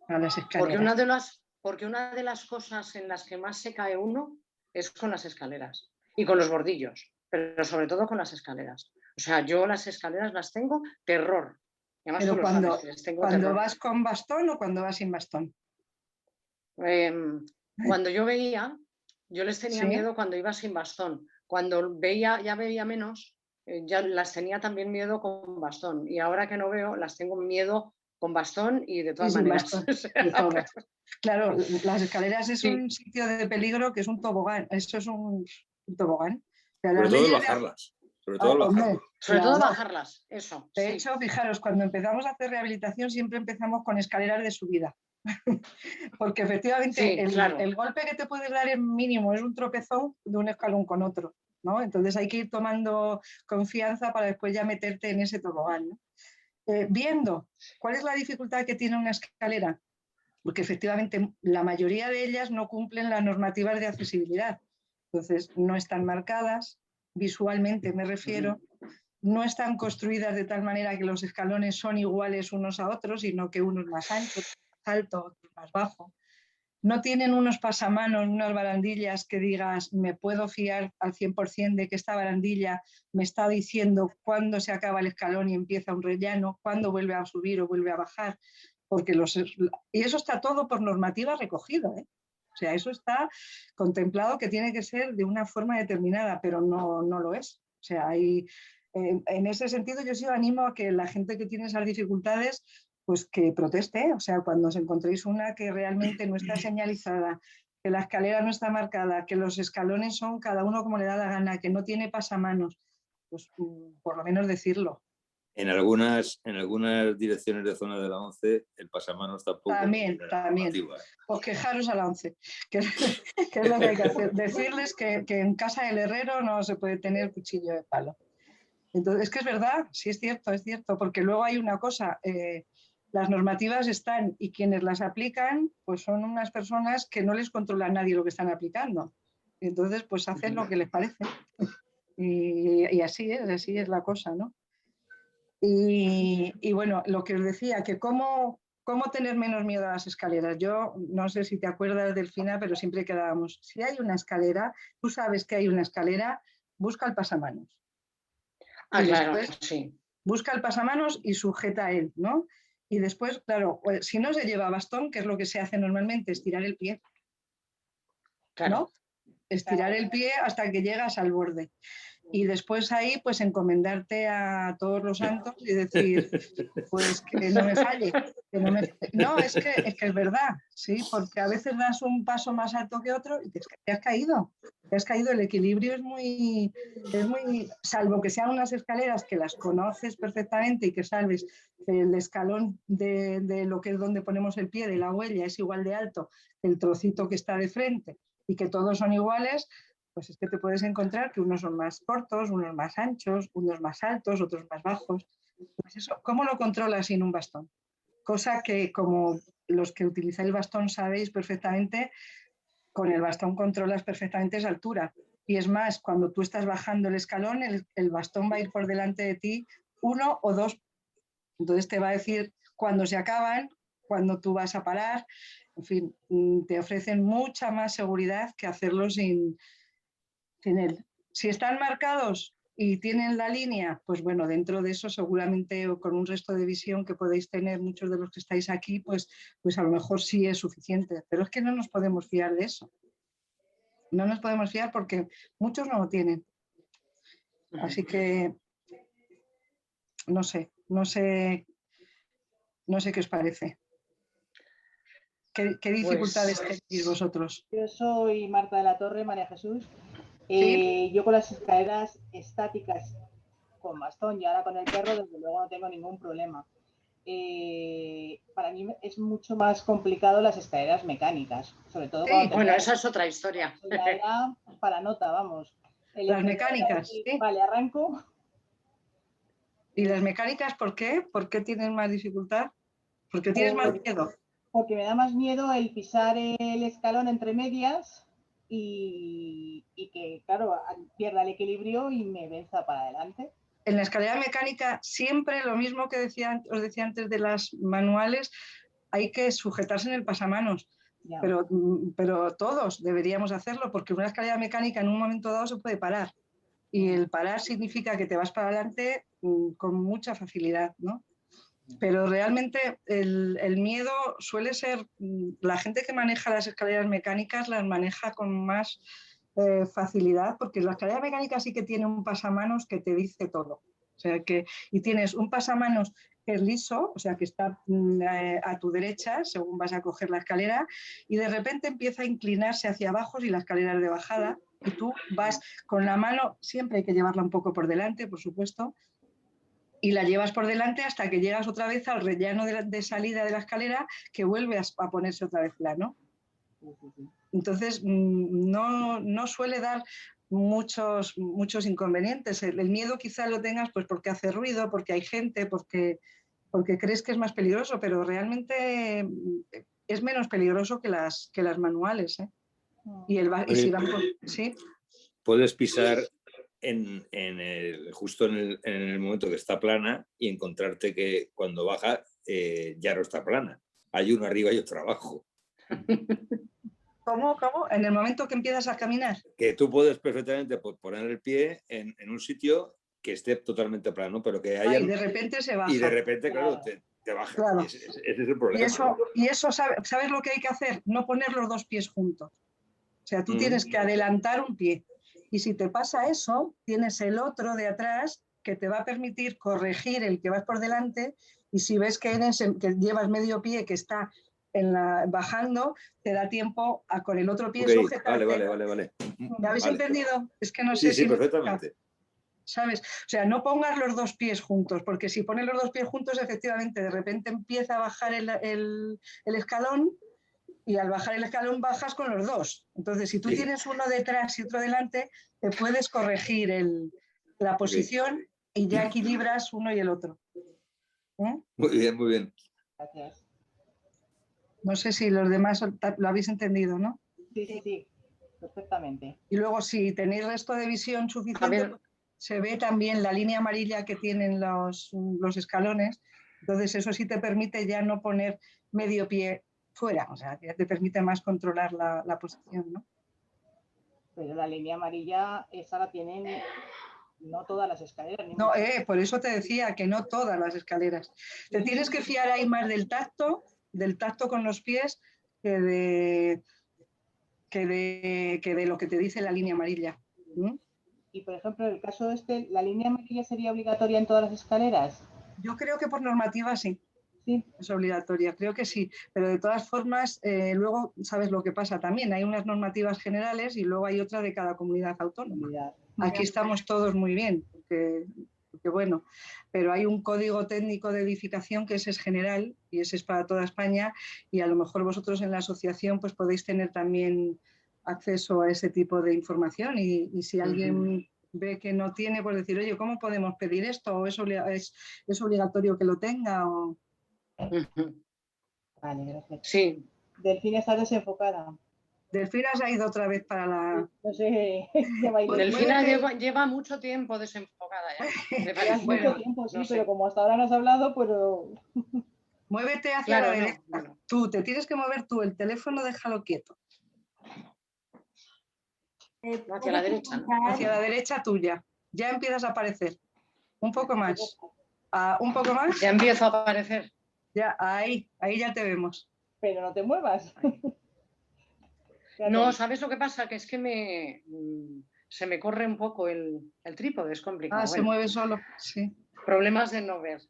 A las
Porque
escaleras.
una de las cosas en las que más se cae uno es con las escaleras y con los bordillos, pero sobre todo con las escaleras. O sea, yo las escaleras las tengo terror. Y además tú
Pero
lo sabes, que les tengo
cuando
terror.
vas con bastón o cuando vas sin bastón.
Cuando yo les tenía
Sí.
miedo cuando iba sin bastón. Cuando ya veía menos, ya las tenía también miedo con bastón. Y ahora que no veo, las tengo miedo con bastón y de todas
Y sin
maneras.
bastón,
O sea,
de todo. Claro, las escaleras es
sí,
un sitio de peligro que es un tobogán. Eso es un tobogán. Pero
Sobre
las
todo el
leyes de...
bajarlas. Sobre todo el
hombre,
bajarlas.
sobre todo
claro.
bajarlas, eso,
De
sí.
hecho, fijaros, cuando empezamos a hacer rehabilitación siempre empezamos con escaleras de subida. Porque efectivamente
Sí, claro.
el golpe que te puedes dar es mínimo, es un tropezón de un escalón con otro, ¿no? Entonces hay que ir tomando confianza para después ya meterte en ese tobogán, ¿no? Viendo cuál es la dificultad que tiene una escalera, porque efectivamente la mayoría de ellas no cumplen las normativas de accesibilidad. Entonces no están marcadas, visualmente me refiero, no están construidas de tal manera que los escalones son iguales unos a otros, sino que uno es más ancho, otro más alto, otro más bajo. No tienen unos pasamanos, unas barandillas que digas, me puedo fiar al 100% de que esta barandilla me está diciendo cuándo se acaba el escalón y empieza un rellano, cuándo vuelve a subir o vuelve a bajar. Porque y eso está todo por normativa recogido, ¿eh? O sea, eso está contemplado que tiene que ser de una forma determinada, pero no lo es. O sea, en ese sentido yo sí animo a que la gente que tiene esas dificultades pues que proteste, o sea, cuando os encontréis una que realmente no está señalizada, que la escalera no está marcada, que los escalones son cada uno como le da la gana, que no tiene pasamanos, pues por lo menos decirlo.
En algunas direcciones de zona de la 11 el pasamanos tampoco.
También. Pues quejaros a la 11, que es lo que hay que hacer. Decirles que en casa del herrero no se puede tener cuchillo de palo. Entonces, es que es verdad, sí es cierto, porque luego hay una cosa, las normativas están y quienes las aplican, pues son unas personas que no les controla a nadie lo que están aplicando. Entonces, pues hacen lo que les parece. Y así es la cosa, ¿no? Y bueno, lo que os decía, que cómo tener menos miedo a las escaleras. Yo no sé si te acuerdas, Delfina, pero siempre quedábamos, si hay una escalera, tú sabes que hay una escalera, busca el pasamanos.
Ah,
y
claro,
después
sí.
busca el pasamanos y sujeta a él, ¿no? Y después, claro, si no se lleva bastón, que es lo que se hace normalmente, estirar el pie,
Claro.
¿no? Estirar el pie hasta que llegas al borde. Y después ahí, pues encomendarte a todos los santos y decir, pues que no me falle. No, es que es verdad, sí, porque a veces das un paso más alto que otro y te has caído. Te has caído, el equilibrio es muy, salvo que sean unas escaleras que las conoces perfectamente y que sabes que el escalón de lo que es donde ponemos el pie, de la huella, es igual de alto que el trocito que está de frente y que todos son iguales, pues es que te puedes encontrar que unos son más cortos, unos más anchos, unos más altos, otros más bajos. Pues eso, ¿cómo lo controlas sin un bastón? Cosa que, como los que utilizáis bastón sabéis perfectamente, con el bastón controlas perfectamente esa altura. Y es más, cuando tú estás bajando el escalón, el bastón va a ir por delante de ti 1 o 2. Entonces te va a decir cuándo se acaban, cuándo tú vas a parar. En fin, te ofrecen mucha más seguridad que hacerlo sin él. Si están marcados y tienen la línea, pues bueno, dentro de eso seguramente o con un resto de visión que podéis tener muchos de los que estáis aquí, pues a lo mejor sí es suficiente. Pero es que no nos podemos fiar de eso. No nos podemos fiar porque muchos no lo tienen. Así que no sé qué os parece. ¿Qué dificultades tenéis vosotros?
Yo soy Marta de la Torre, María Jesús.
¿Sí?
Yo con las escaleras estáticas con bastón y ahora con el perro, desde luego no tengo ningún problema. para mí es mucho más complicado las escaleras mecánicas, sobre todo
Sí,
cuando
Bueno, esa es otra historia.
ya era para nota, vamos.
Las mecánicas,
decir,
sí.
vale, arranco.
¿Y las mecánicas por qué? ¿Por qué tienen más dificultad? Porque tienes más miedo.
Porque me da más miedo el pisar el escalón entre medias y que, claro, pierda el equilibrio y me venza para adelante.
En la escalera mecánica siempre lo mismo que os decía antes de las manuales, hay que sujetarse en el pasamanos.
Ya.
Pero todos deberíamos hacerlo porque una escalera mecánica en un momento dado se puede parar. Y el parar significa que te vas para adelante con mucha facilidad, ¿no? Pero realmente el miedo suele ser, la gente que maneja las escaleras mecánicas las maneja con más facilidad, porque la escalera mecánica sí que tiene un pasamanos que te dice todo. O sea que, y tienes un pasamanos que es liso, o sea que está a tu derecha según vas a coger la escalera, y de repente empieza a inclinarse hacia abajo si la escalera es de bajada, y tú vas con la mano, siempre hay que llevarla un poco por delante, por supuesto, y la llevas por delante hasta que llegas otra vez al rellano de salida de la escalera, que vuelve a ponerse otra vez plano. Entonces, no suele dar muchos inconvenientes. El miedo quizá lo tengas pues porque hace ruido, porque hay gente, porque crees que es más peligroso, pero realmente es menos peligroso que las manuales, ¿eh? Y si van ¿sí?
Puedes pisar justo en el momento que está plana y encontrarte que cuando baja ya no está plana. Hay uno arriba y otro abajo.
¿Cómo? En el momento que empiezas a caminar.
Que tú puedes perfectamente poner el pie en un sitio que esté totalmente plano, pero que haya...
Y de repente se baja.
Y de repente, claro, te baja.
Claro.
Ese es el problema.
Y eso ¿sabes lo que hay que hacer? No poner los dos pies juntos. O sea, tú tienes que adelantar un pie. Y si te pasa eso, tienes el otro de atrás que te va a permitir corregir el que vas por delante, y si ves que llevas medio pie que está bajando, te da tiempo a con el otro pie sujetarte.
Vale.
¿Me habéis entendido? Es que no sé
si... Sí, perfectamente.
¿Sabes? O sea, no pongas los dos pies juntos, porque si pones los dos pies juntos, efectivamente, de repente empieza a bajar el escalón, y al bajar el escalón bajas con los dos. Entonces, si tú tienes uno detrás y otro delante, te puedes corregir la posición y ya equilibras uno y el otro.
Muy bien.
Gracias.
No sé si los demás lo habéis entendido, ¿no?
Sí, perfectamente.
Y luego, si tenéis resto de visión suficiente, se ve también la línea amarilla que tienen los escalones. Entonces, eso sí te permite ya no poner medio pie fuera, o sea, ya te permite más controlar la posición, ¿no?
Pero la línea amarilla, esa la tienen no todas las escaleras.
No, por eso te decía que no todas las escaleras. Te tienes que fiar ahí más del tacto con los pies, que de lo que te dice la línea amarilla.
Y, por ejemplo, en el caso este, ¿la línea amarilla sería obligatoria en todas las escaleras?
Yo creo que por normativa sí.
Sí.
Es obligatoria, creo que sí, pero de todas formas, luego sabes lo que pasa también, hay unas normativas generales y luego hay otra de cada comunidad autónoma. Aquí estamos todos muy bien, porque bueno, pero hay un código técnico de edificación que ese es general y ese es para toda España, y a lo mejor vosotros en la asociación pues podéis tener también acceso a ese tipo de información, y si alguien ve que no tiene, pues decir, oye, ¿cómo podemos pedir esto? ¿O es obligatorio que lo tenga? O...
Vale, gracias.
Sí.
Delfina está desenfocada.
Delfina se ha ido otra vez para la...
No sé,
Delfina lleva mucho tiempo desenfocada ya.
Mucho tiempo, sí, no sé. Pero como hasta ahora no has hablado, pero...
Muévete hacia la derecha. No. Tú, te tienes que mover tú, el teléfono déjalo quieto.
Hacia la derecha, ¿no?
Hacia la derecha tuya. Ya empiezas a aparecer. Un poco más. Un poco más.
Ya empiezo a aparecer.
Ya, ahí ya te vemos.
Pero no te muevas.
No, ¿sabes lo que pasa? Que es que se me corre un poco el trípode, es complicado.
Se mueve solo, sí.
Problemas de no ver.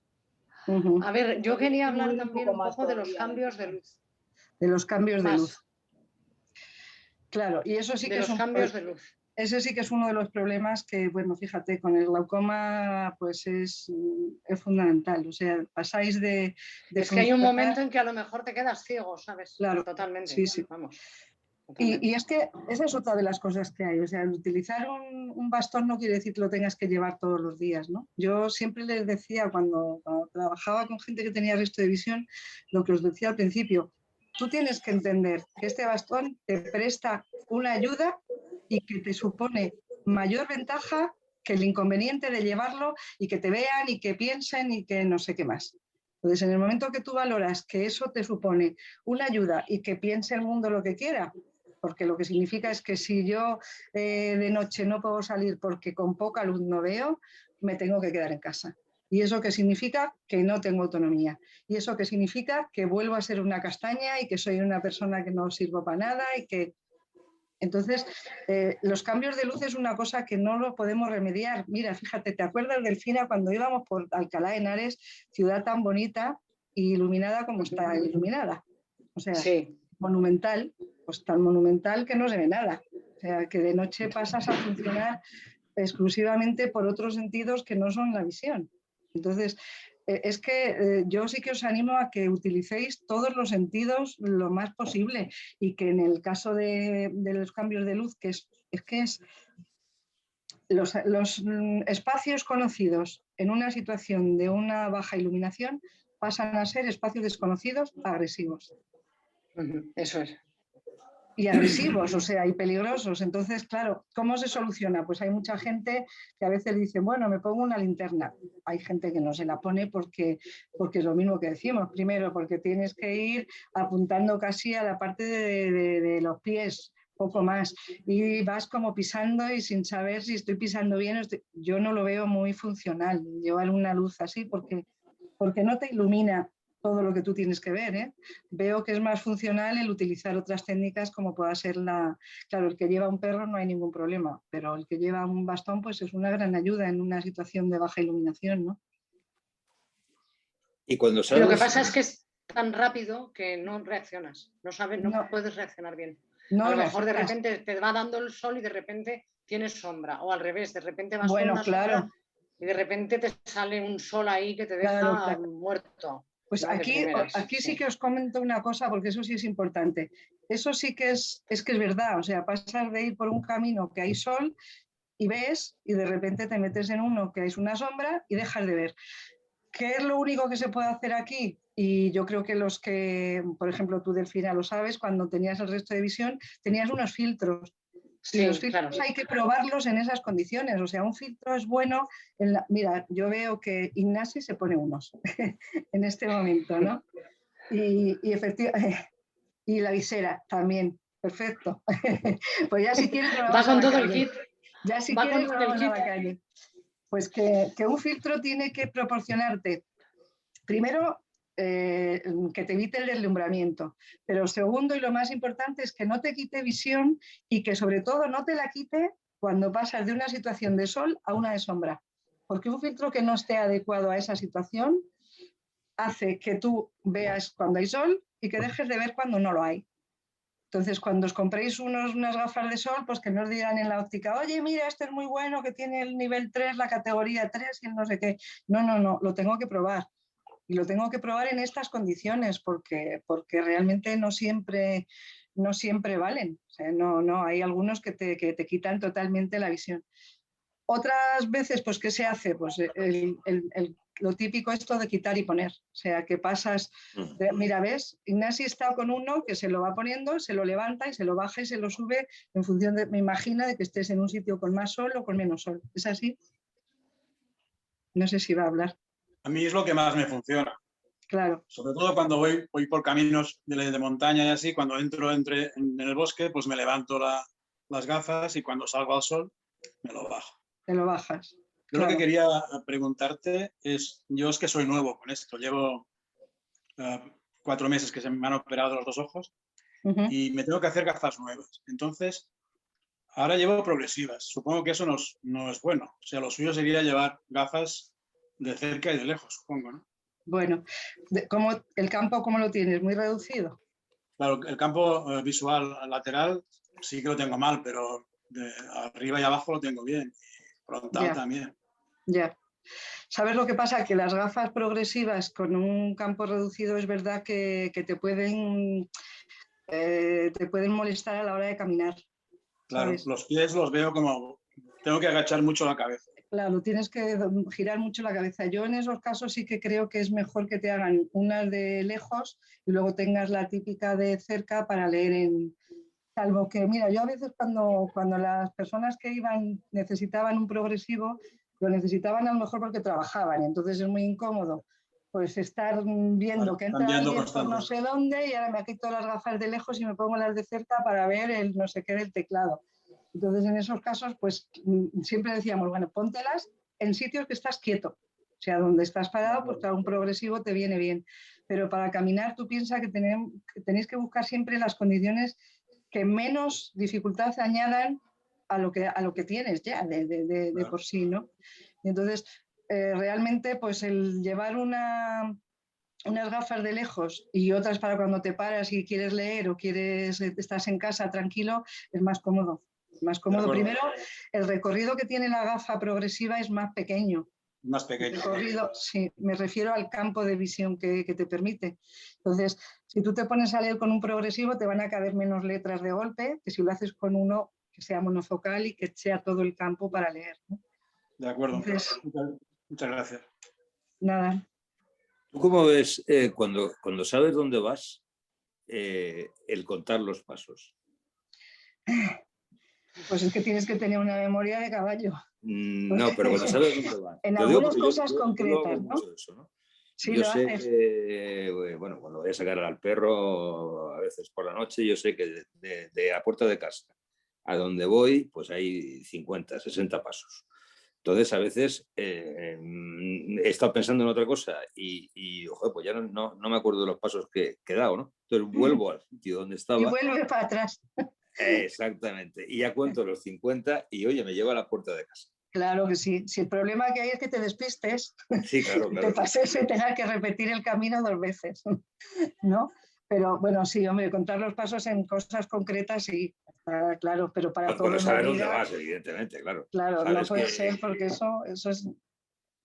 A ver, yo quería hablar también un poco de los cambios de luz.
De los cambios de luz. Claro, y eso sí que
son cambios de luz.
ese sí que es uno de los problemas que, bueno, fíjate, con el glaucoma pues es fundamental. O sea, pasáis de
es que hay un
funcionar...
momento en que a lo mejor te quedas ciego, ¿sabes?
Claro,
Totalmente,
sí, sí.
vamos. Totalmente.
Y es que esa es otra de las cosas que hay. O sea, el utilizar un bastón no quiere decir que lo tengas que llevar todos los días, ¿no? Yo siempre les decía, cuando trabajaba con gente que tenía resto de visión, lo que os decía al principio, tú tienes que entender que este bastón te presta una ayuda y que te supone mayor ventaja que el inconveniente de llevarlo y que te vean y que piensen y que no sé qué más. Entonces, en el momento que tú valoras que eso te supone una ayuda y que piense el mundo lo que quiera, porque lo que significa es que si yo de noche no puedo salir porque con poca luz no veo, me tengo que quedar en casa. ¿Y eso qué significa? Que no tengo autonomía. ¿Y eso qué significa? Que vuelvo a ser una castaña y que soy una persona que no sirvo para nada y que... Entonces, los cambios de luz es una cosa que no lo podemos remediar. Mira, fíjate, ¿te acuerdas, Delfina, cuando íbamos por Alcalá de Henares, ciudad tan bonita y iluminada como está iluminada? O sea,
sí.
Monumental, pues tan monumental que no se ve nada. O sea, que de noche pasas a funcionar exclusivamente por otros sentidos que no son la visión. Entonces, es que yo sí que os animo a que utilicéis todos los sentidos lo más posible y que en el caso de los cambios de luz, que es los espacios conocidos en una situación de una baja iluminación pasan a ser espacios desconocidos agresivos.
Eso es.
Y agresivos, o sea, y peligrosos. Entonces, claro, ¿cómo se soluciona? Pues hay mucha gente que a veces dice, bueno, me pongo una linterna. Hay gente que no se la pone porque es lo mismo que decimos. Primero, porque tienes que ir apuntando casi a la parte de los pies, poco más. Y vas como pisando y sin saber si estoy pisando bien. Yo no lo veo muy funcional, llevar una luz así, porque no te ilumina todo lo que tú tienes que ver, ¿eh? Veo que es más funcional el utilizar otras técnicas como pueda ser Claro, el que lleva un perro no hay ningún problema, pero el que lleva un bastón pues es una gran ayuda en una situación de baja iluminación, ¿no?
Y cuando
Lo que
sales...
pasa es que es tan rápido que no reaccionas, no puedes reaccionar bien.
No
a lo mejor de
reaccionas.
repente te va dando el sol y de repente tienes sombra, o al revés, de repente vas
Bueno,
con una
claro.
sombra y de repente te sale un sol ahí que te deja
Claro.
muerto.
Pues aquí sí que os comento una cosa, porque eso sí es importante. Eso sí que es que es verdad, o sea, pasar de ir por un camino que hay sol y ves, y de repente te metes en uno que es una sombra y dejas de ver. ¿Qué es lo único que se puede hacer aquí? Y yo creo que los que, por ejemplo, tú, Delfina, lo sabes, cuando tenías el resto de visión, tenías unos filtros.
Sí,
y los filtros
claro.
hay que probarlos en esas condiciones. O sea, un filtro es bueno. Mira, yo veo que Ignasi se pone unos en este momento, ¿no? Y efectivamente, y la visera también. Perfecto. Pues ya si quieres nos
Va
vamos a
con
la
todo
calle.
el kit.
Ya si
Va
quieres nos
con el
vamos a
kit.
la calle. Pues que un filtro tiene que proporcionarte, primero, que te evite el deslumbramiento, pero segundo y lo más importante es que no te quite visión y que sobre todo no te la quite cuando pasas de una situación de sol a una de sombra, porque un filtro que no esté adecuado a esa situación hace que tú veas cuando hay sol y que dejes de ver cuando no lo hay. Entonces, cuando os compréis unas gafas de sol, pues que no os digan en la óptica, oye, mira, este es muy bueno, que tiene el nivel 3, la categoría 3 y el no sé qué. No, lo tengo que probar. Y lo tengo que probar en estas condiciones porque realmente no siempre valen. O sea, no, hay algunos que te quitan totalmente la visión. Otras veces, pues, ¿qué se hace? Pues lo típico esto de quitar y poner. O sea, que pasas, mira, ¿ves? Ignasi está con uno que se lo va poniendo, se lo levanta y se lo baja y se lo sube en función me imagino, de que estés en un sitio con más sol o con menos sol. ¿Es así? No sé si va a hablar.
A mí es lo que más me funciona.
Claro.
Sobre todo cuando voy por caminos de montaña y así, cuando entro en el bosque, pues me levanto las gafas y cuando salgo al sol me lo bajo.
Te lo bajas.
Yo lo que quería preguntarte es, yo es que soy nuevo con esto, llevo 4 meses que se me han operado los 2 ojos y me tengo que hacer gafas nuevas. Entonces, ahora llevo progresivas. Supongo que eso no es bueno. O sea, lo suyo sería llevar gafas de cerca y de lejos, supongo, ¿no?
Bueno, ¿el campo cómo lo tienes? ¿Muy reducido?
Claro, el campo visual lateral sí que lo tengo mal, pero arriba y abajo lo tengo bien. Frontal
Ya.
también.
Ya. ¿Sabes lo que pasa? Que las gafas progresivas con un campo reducido es verdad que te pueden molestar a la hora de caminar.
Claro,
¿sabes?
los pies los veo como... Tengo que agachar mucho la cabeza.
Claro, tienes que girar mucho la cabeza. Yo en esos casos sí que creo que es mejor que te hagan unas de lejos y luego tengas la típica de cerca para leer en... Salvo que, mira, yo a veces cuando las personas que iban necesitaban un progresivo, lo necesitaban a lo mejor porque trabajaban, y entonces es muy incómodo pues estar viendo que entra
Cambiando
alguien por no
constantemente.
sé dónde y ahora me quito las gafas de lejos y me pongo las de cerca para ver el no sé qué del teclado. Entonces, en esos casos, pues siempre decíamos, bueno, póntelas en sitios que estás quieto. O sea, donde estás parado, pues claro, un progresivo te viene bien. Pero para caminar, tú piensas que tenéis que buscar siempre las condiciones que menos dificultad añadan a lo que tienes ya de por sí, ¿no? Y entonces, realmente, pues el llevar unas gafas de lejos y otras para cuando te paras y quieres leer o estás en casa tranquilo, es más cómodo. Más cómodo. Primero, el recorrido que tiene la gafa progresiva es más pequeño.
Más pequeño.
El recorrido, sí, me refiero al campo de visión que te permite. Entonces, si tú te pones a leer con un progresivo, te van a caber menos letras de golpe que si lo haces con uno que sea monofocal y que sea todo el campo para leer, ¿no?
De acuerdo.
Entonces,
muchas gracias.
Nada.
¿Tú cómo ves cuando sabes dónde vas, el contar los pasos?
Pues es que tienes que tener una memoria de caballo.
No, pero cuando sabes dónde vas.
En
Lo digo
algunas
porque
cosas
yo lo hago
concretas, ¿no?
mucho eso, ¿no?
Sí,
Yo
lo
sé
haces.
que, bueno, cuando voy a sacar al perro, a veces por la noche, yo sé que de la puerta de casa a donde voy, pues hay 50, 60 pasos. Entonces, a veces he estado pensando en otra cosa y ojo, pues ya no me acuerdo de los pasos que he dado, ¿no? Entonces vuelvo al sitio donde
Y
estaba.
vuelve para atrás.
Exactamente. Y ya cuento los 50 y, oye, me lleva a la puerta de casa.
Claro que sí. Si el problema que hay es que te despistes,
Sí, claro,
y
claro.
te pases y tengas que repetir el camino 2 veces, ¿no? Pero bueno, sí, hombre, contar los pasos en cosas concretas, sí, está claro, pero para todo
Bueno,
en la
sabes dónde
vida,
vas, evidentemente, claro.
claro, no
Sabes
puede
que...
ser porque eso es,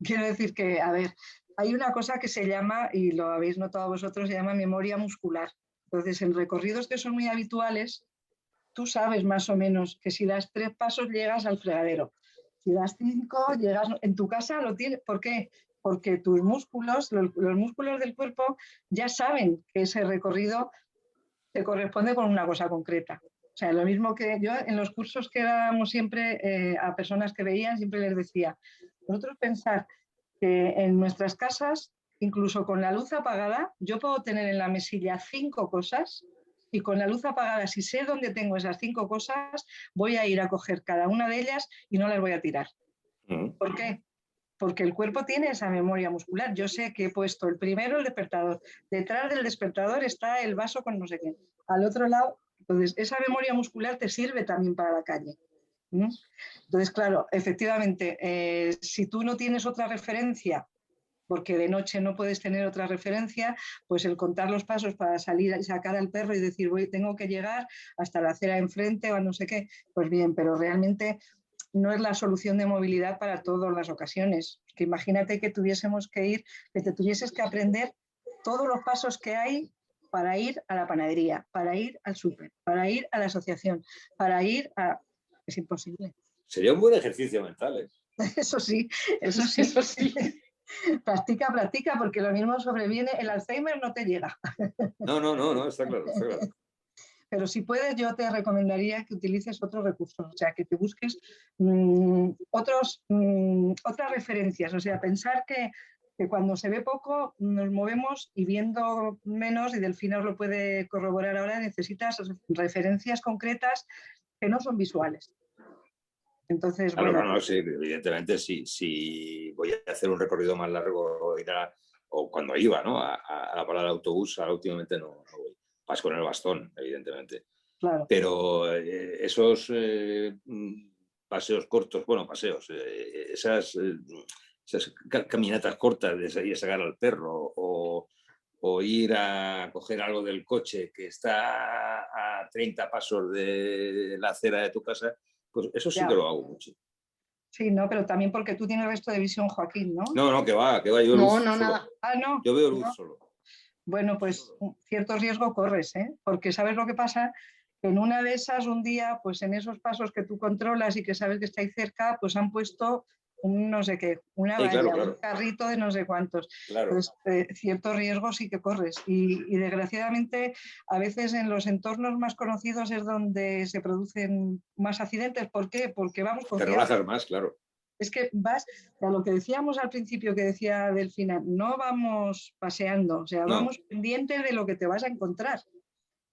quiero decir que, a ver, hay una cosa que se llama, y lo habéis notado vosotros, se llama memoria muscular. Entonces, en recorridos que son muy habituales, tú sabes más o menos que si das 3 pasos llegas al fregadero. Si das 5, llegas en tu casa, lo tienes. ¿Por qué? Porque tus músculos, los músculos del cuerpo, ya saben que ese recorrido te corresponde con una cosa concreta. O sea, lo mismo que yo en los cursos que dábamos siempre a personas que veían, siempre les decía, vosotros pensar que en nuestras casas, incluso con la luz apagada, yo puedo tener en la mesilla 5 cosas y con la luz apagada, si sé dónde tengo esas 5 cosas, voy a ir a coger cada una de ellas y no las voy a tirar. ¿Por qué? Porque el cuerpo tiene esa memoria muscular. Yo sé que he puesto el primero el despertador, detrás del despertador está el vaso con no sé qué, al otro lado, entonces esa memoria muscular te sirve también para la calle. Entonces, claro, efectivamente, si tú no tienes otra referencia, porque de noche no puedes tener otra referencia, pues el contar los pasos para salir y sacar al perro y decir, tengo que llegar hasta la acera enfrente o no sé qué, pues bien, pero realmente no es la solución de movilidad para todas las ocasiones. Que imagínate que tuviésemos que ir, que te tuvieses que aprender todos los pasos que hay para ir a la panadería, para ir al súper, para ir a la asociación, para ir a... Es imposible.
Sería un buen ejercicio mental, ¿eh?
Eso sí, eso sí, eso sí. Practica, porque lo mismo sobreviene, el Alzheimer no te llega.
No, está claro, está claro.
Pero si puedes, yo te recomendaría que utilices otros recursos, o sea, que te busques otras referencias, o sea, pensar que cuando se ve poco nos movemos y viendo menos, y Delfina os lo puede corroborar ahora, necesitas referencias concretas que no son visuales. Entonces,
claro,
bueno.
No, sí, evidentemente, si voy a hacer un recorrido más largo o cuando iba, ¿no? a la parada de autobús, ahora últimamente no voy. Vas con el bastón, evidentemente.
Claro.
Pero esos paseos cortos, esas caminatas cortas de salir a sacar al perro o ir a coger algo del coche que está a 30 pasos de la acera de tu casa, Pues eso sí
Ya.
que lo hago mucho.
Sí, no, pero también porque tú tienes resto de visión, Joaquín, ¿no?
No, que va, yo veo
No,
luz
no,
solo.
nada.
Ah, no.
Yo veo luz
¿no?
solo.
Bueno, pues cierto riesgo corres, ¿eh? Porque ¿sabes lo que pasa? En una de esas, un día, pues en esos pasos que tú controlas y que sabes que está ahí cerca, pues han puesto un no sé qué, una
Sí,
valla,
claro.
un carrito de no sé cuántos.
Claro.
Pues cierto riesgo sí que corres. Y desgraciadamente, a veces en los entornos más conocidos es donde se producen más accidentes. ¿Por qué? Porque vamos
Te
confiados.
relajas más, claro.
Es que vas, a lo que decíamos al principio que decía Delfina, no vamos paseando, o sea,
No.
vamos pendientes de lo que te vas a encontrar.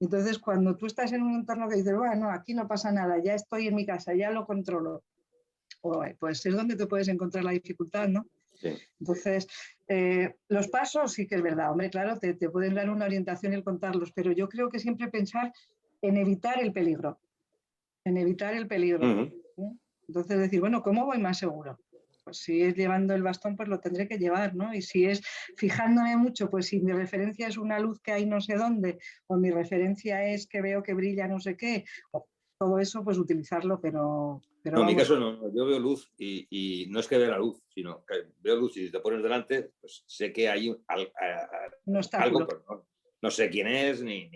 Entonces, cuando tú estás en un entorno que dices, bueno, aquí no pasa nada, ya estoy en mi casa, ya lo controlo, pues es donde te puedes encontrar la dificultad, ¿no?
Sí.
Entonces, los pasos sí que es verdad, hombre, claro, te pueden dar una orientación el contarlos, pero yo creo que siempre pensar en evitar el peligro, en evitar el peligro.
Uh-huh.
Entonces decir, bueno, ¿cómo voy más seguro? Pues si es llevando el bastón, pues lo tendré que llevar, ¿no? Y si es fijándome mucho, pues si mi referencia es una luz que hay no sé dónde, o mi referencia es que veo que brilla no sé qué, todo eso, pues utilizarlo, pero
No, en mi
vamos,
caso no, yo veo luz y no es que vea la luz, sino que veo luz y si te pones delante, pues sé que hay
un obstáculo.
algo, pero no sé quién es, ni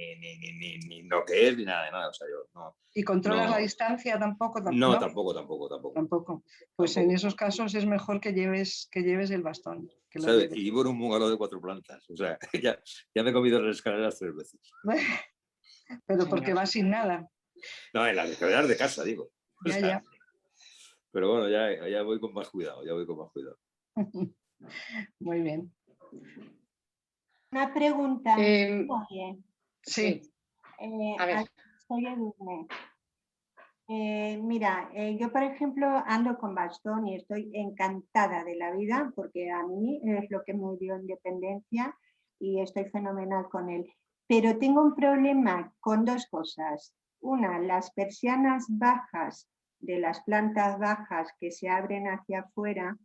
lo que es, ni nada de nada. O sea, yo no.
¿Y controlas
no,
la distancia tampoco?
No,
¿no?
tampoco.
Pues en esos casos es mejor que lleves el bastón. Que lo lleves.
Y vivo en un bungalow de 4 plantas. O sea, ya me he comido las escaleras 3 veces.
Pero porque vas sin nada.
No, en las escaleras de casa, digo. O sea,
Ya.
Pero bueno, ya voy con más cuidado,
Muy bien.
Una pregunta.
Sí.
A ver.
Soy Edurne. Mira, yo por ejemplo ando con bastón y estoy encantada de la vida porque a mí es lo que me dio independencia y estoy fenomenal con él. Pero tengo un problema con dos cosas. Una, las persianas bajas de las plantas bajas que se abren hacia afuera,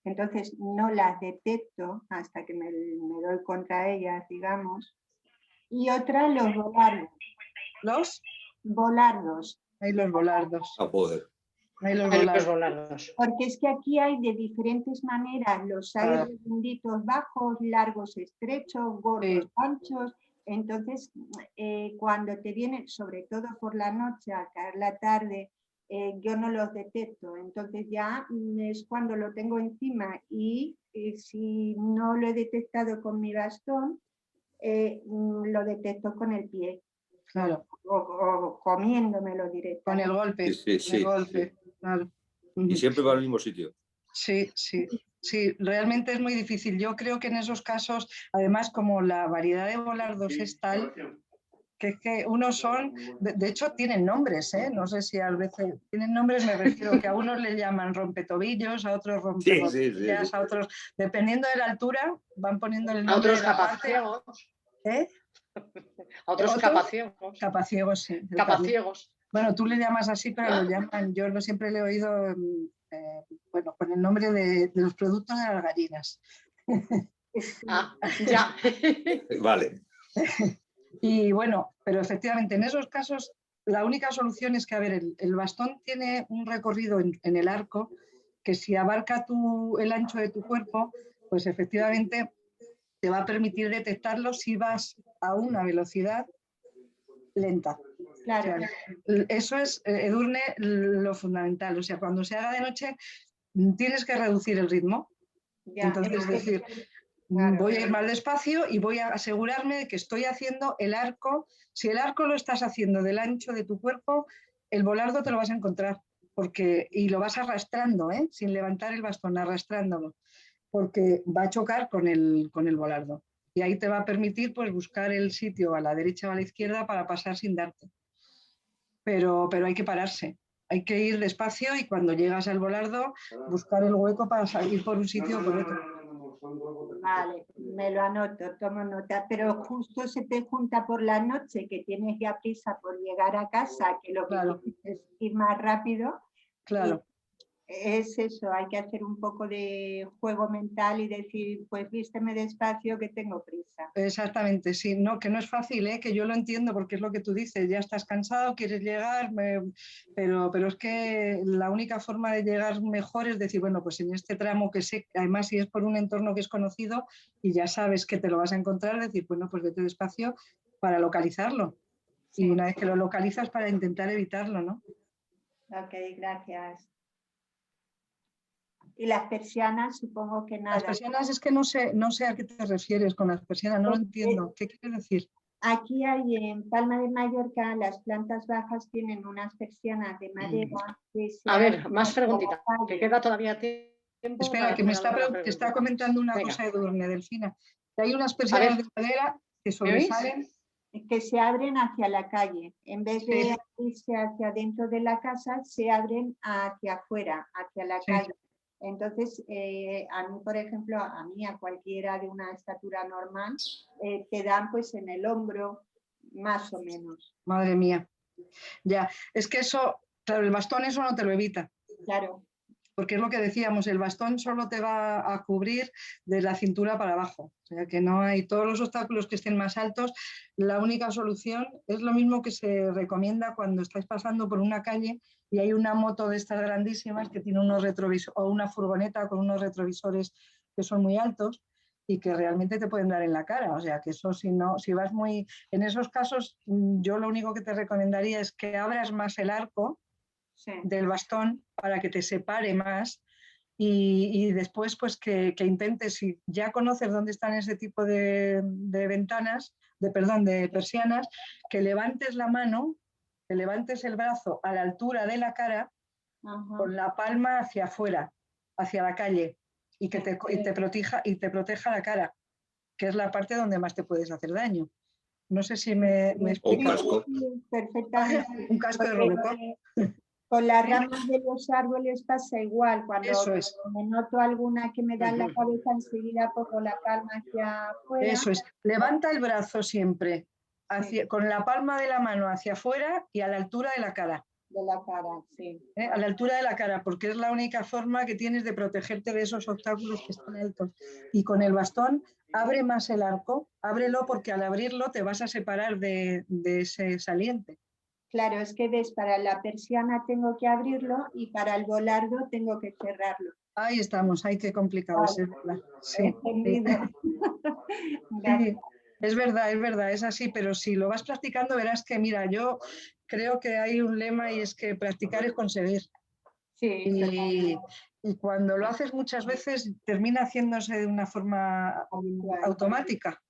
entonces no las detecto hasta que me doy contra ellas, digamos. Y otra, los volardos.
¿Los?
Volardos.
Hay los volardos.
A poder.
Hay los
volardos.
Porque es que aquí hay de diferentes maneras, los hay redonditos bajos, largos estrechos, gordos anchos. Entonces, cuando te vienen, sobre todo por la noche, al caer la tarde, yo no los detecto. Entonces ya es cuando lo tengo encima y si no lo he detectado con mi bastón, lo detecto con el pie.
Claro.
O comiéndomelo directamente.
Con el golpe.
Sí.
Claro.
Y siempre va al mismo sitio.
Sí, realmente es muy difícil. Yo creo que en esos casos, además, como la variedad de volardos es tal, que es que unos son, de hecho tienen nombres, ¿eh? No sé si a veces tienen nombres, me refiero que a unos le llaman rompetobillos, a otros romperodillas, a otros, dependiendo de la altura, van poniendo el nombre.
A otros
de la
capaciegos.
¿Eh?
A otros capaciegos.
Capaciegos, sí.
Capaciegos.
Bueno, tú le llamas así, pero lo llaman, yo siempre le he oído, bueno, con el nombre de los productos de las gallinas.
Ya.
Vale.
Y bueno, pero efectivamente en esos casos la única solución es que, a ver, el bastón tiene un recorrido en el arco que si abarca el ancho de tu cuerpo, pues efectivamente te va a permitir detectarlo si vas a una velocidad lenta.
Claro.
O sea, eso es, Edurne, lo fundamental. O sea, cuando se haga de noche tienes que reducir el ritmo.
Ya,
entonces, es decir, voy a ir más despacio y voy a asegurarme de que estoy haciendo el arco. Si el arco lo estás haciendo del ancho de tu cuerpo, el volardo te lo vas a encontrar y lo vas arrastrando, sin levantar el bastón, arrastrándolo, porque va a chocar con el volardo. Y ahí te va a permitir pues, buscar el sitio a la derecha o a la izquierda para pasar sin darte. Pero hay que pararse. Hay que ir despacio y cuando llegas al volardo, buscar el hueco para salir por un sitio o por otro.
Vale, me lo anoto, tomo nota, pero justo se te junta por la noche que tienes ya prisa por llegar a casa, que lo que quieres es ir más rápido.
Claro.
Es eso, hay que hacer un poco de juego mental y decir, pues vísteme despacio que tengo prisa.
Exactamente, sí, no, que no es fácil, que yo lo entiendo porque es lo que tú dices, ya estás cansado, quieres llegar, pero es que la única forma de llegar mejor es decir, bueno, pues en este tramo que sé, además si es por un entorno que es conocido y ya sabes que te lo vas a encontrar, decir, bueno, pues vete despacio para localizarlo.
Sí.
Y una vez que lo localizas para intentar evitarlo, ¿no?
Ok, gracias. Y las persianas, supongo que nada.
Las persianas es que no sé a qué te refieres con las persianas, no lo entiendo. ¿Qué quieres decir?
Aquí hay en Palma de Mallorca, las plantas bajas tienen unas persianas de madera. Que se
A ver,
abren
más
hacia la
preguntitas, que
calle.
queda todavía tiempo.
Espera, que me está comentando una cosa Edurne, Delfina. Que hay unas persianas de madera que sobresalen.
Que se abren hacia la calle. En vez de
Sí.
abrirse hacia dentro de la casa, se abren hacia afuera, hacia la
Sí.
calle. Entonces, a mí, por ejemplo, a cualquiera de una estatura normal, te dan pues en el hombro, más o menos.
Madre mía. Ya, es que eso, claro, el bastón eso no te lo evita.
Claro.
Porque es lo que decíamos, el bastón solo te va a cubrir de la cintura para abajo. O sea, que no hay todos los obstáculos que estén más altos. La única solución es lo mismo que se recomienda cuando estáis pasando por una calle y hay una moto de estas grandísimas que tiene unos retrovisores, o una furgoneta con unos retrovisores que son muy altos y que realmente te pueden dar en la cara. O sea, que eso si vas muy... En esos casos, yo lo único que te recomendaría es que abras más el arco del bastón para que te separe más y después pues que intentes, si ya conoces dónde están ese tipo de ventanas, de persianas, que levantes la mano, que levantes el brazo a la altura de la cara. Ajá. Con la palma hacia afuera, hacia la calle y que te proteja la cara, que es la parte donde más te puedes hacer daño. No sé si me explico.
Un casco.
Perfectamente.
Un casco de Robocop.
Con las ramas de los árboles pasa igual. Cuando me noto alguna que me da en la cabeza, enseguida pongo la palma hacia afuera.
Eso es. Levanta el brazo siempre con la palma de la mano hacia afuera y a la altura de la cara.
De la cara, sí.
A la altura de la cara, porque es la única forma que tienes de protegerte de esos obstáculos que están altos. Y con el bastón, abre más el arco, ábrelo porque al abrirlo te vas a separar de ese saliente.
Claro, es que ves, para la persiana tengo que abrirlo y para el volardo tengo que cerrarlo.
Ahí estamos, ay, qué complicado es. Sí. Sí, es verdad, es así, pero si lo vas practicando verás que, mira, yo creo que hay un lema y es que practicar es conseguir.
Sí,
y cuando lo haces muchas veces termina haciéndose de una forma automática.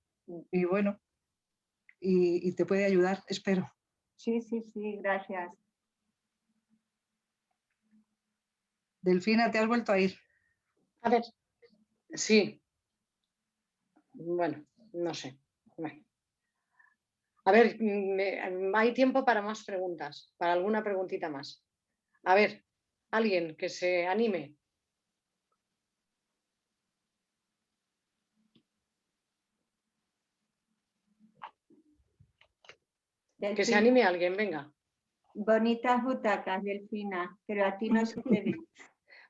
Y bueno, y te puede ayudar, espero.
Sí, gracias.
Delfina, ¿te has vuelto a ir?
A ver, sí. Bueno, no sé. A ver, hay tiempo para más preguntas, para alguna preguntita más. A ver, alguien que se anime.
Delfina.
Que se anime alguien, venga.
Bonitas butacas, Delfina, pero a ti no se te ve.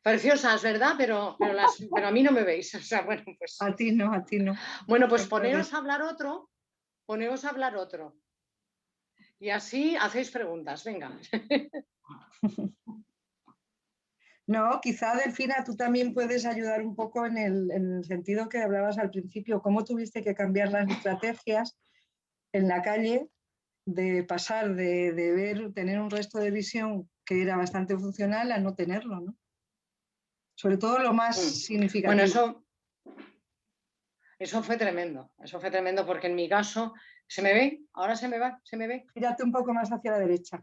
Preciosas, ¿verdad? Pero a mí no me veis. O sea, bueno, pues.
A ti no.
Bueno, pues poneos a hablar otro. Y así hacéis preguntas, venga.
No, quizá, Delfina, tú también puedes ayudar un poco en el sentido que hablabas al principio, cómo tuviste que cambiar las estrategias en la calle de pasar de tener un resto de visión que era bastante funcional a no tenerlo, ¿no? Sobre todo lo más significativo.
Bueno, eso fue tremendo porque en mi caso, ¿se me ve? ¿Ahora se me ve?
Gírate un poco más hacia la derecha.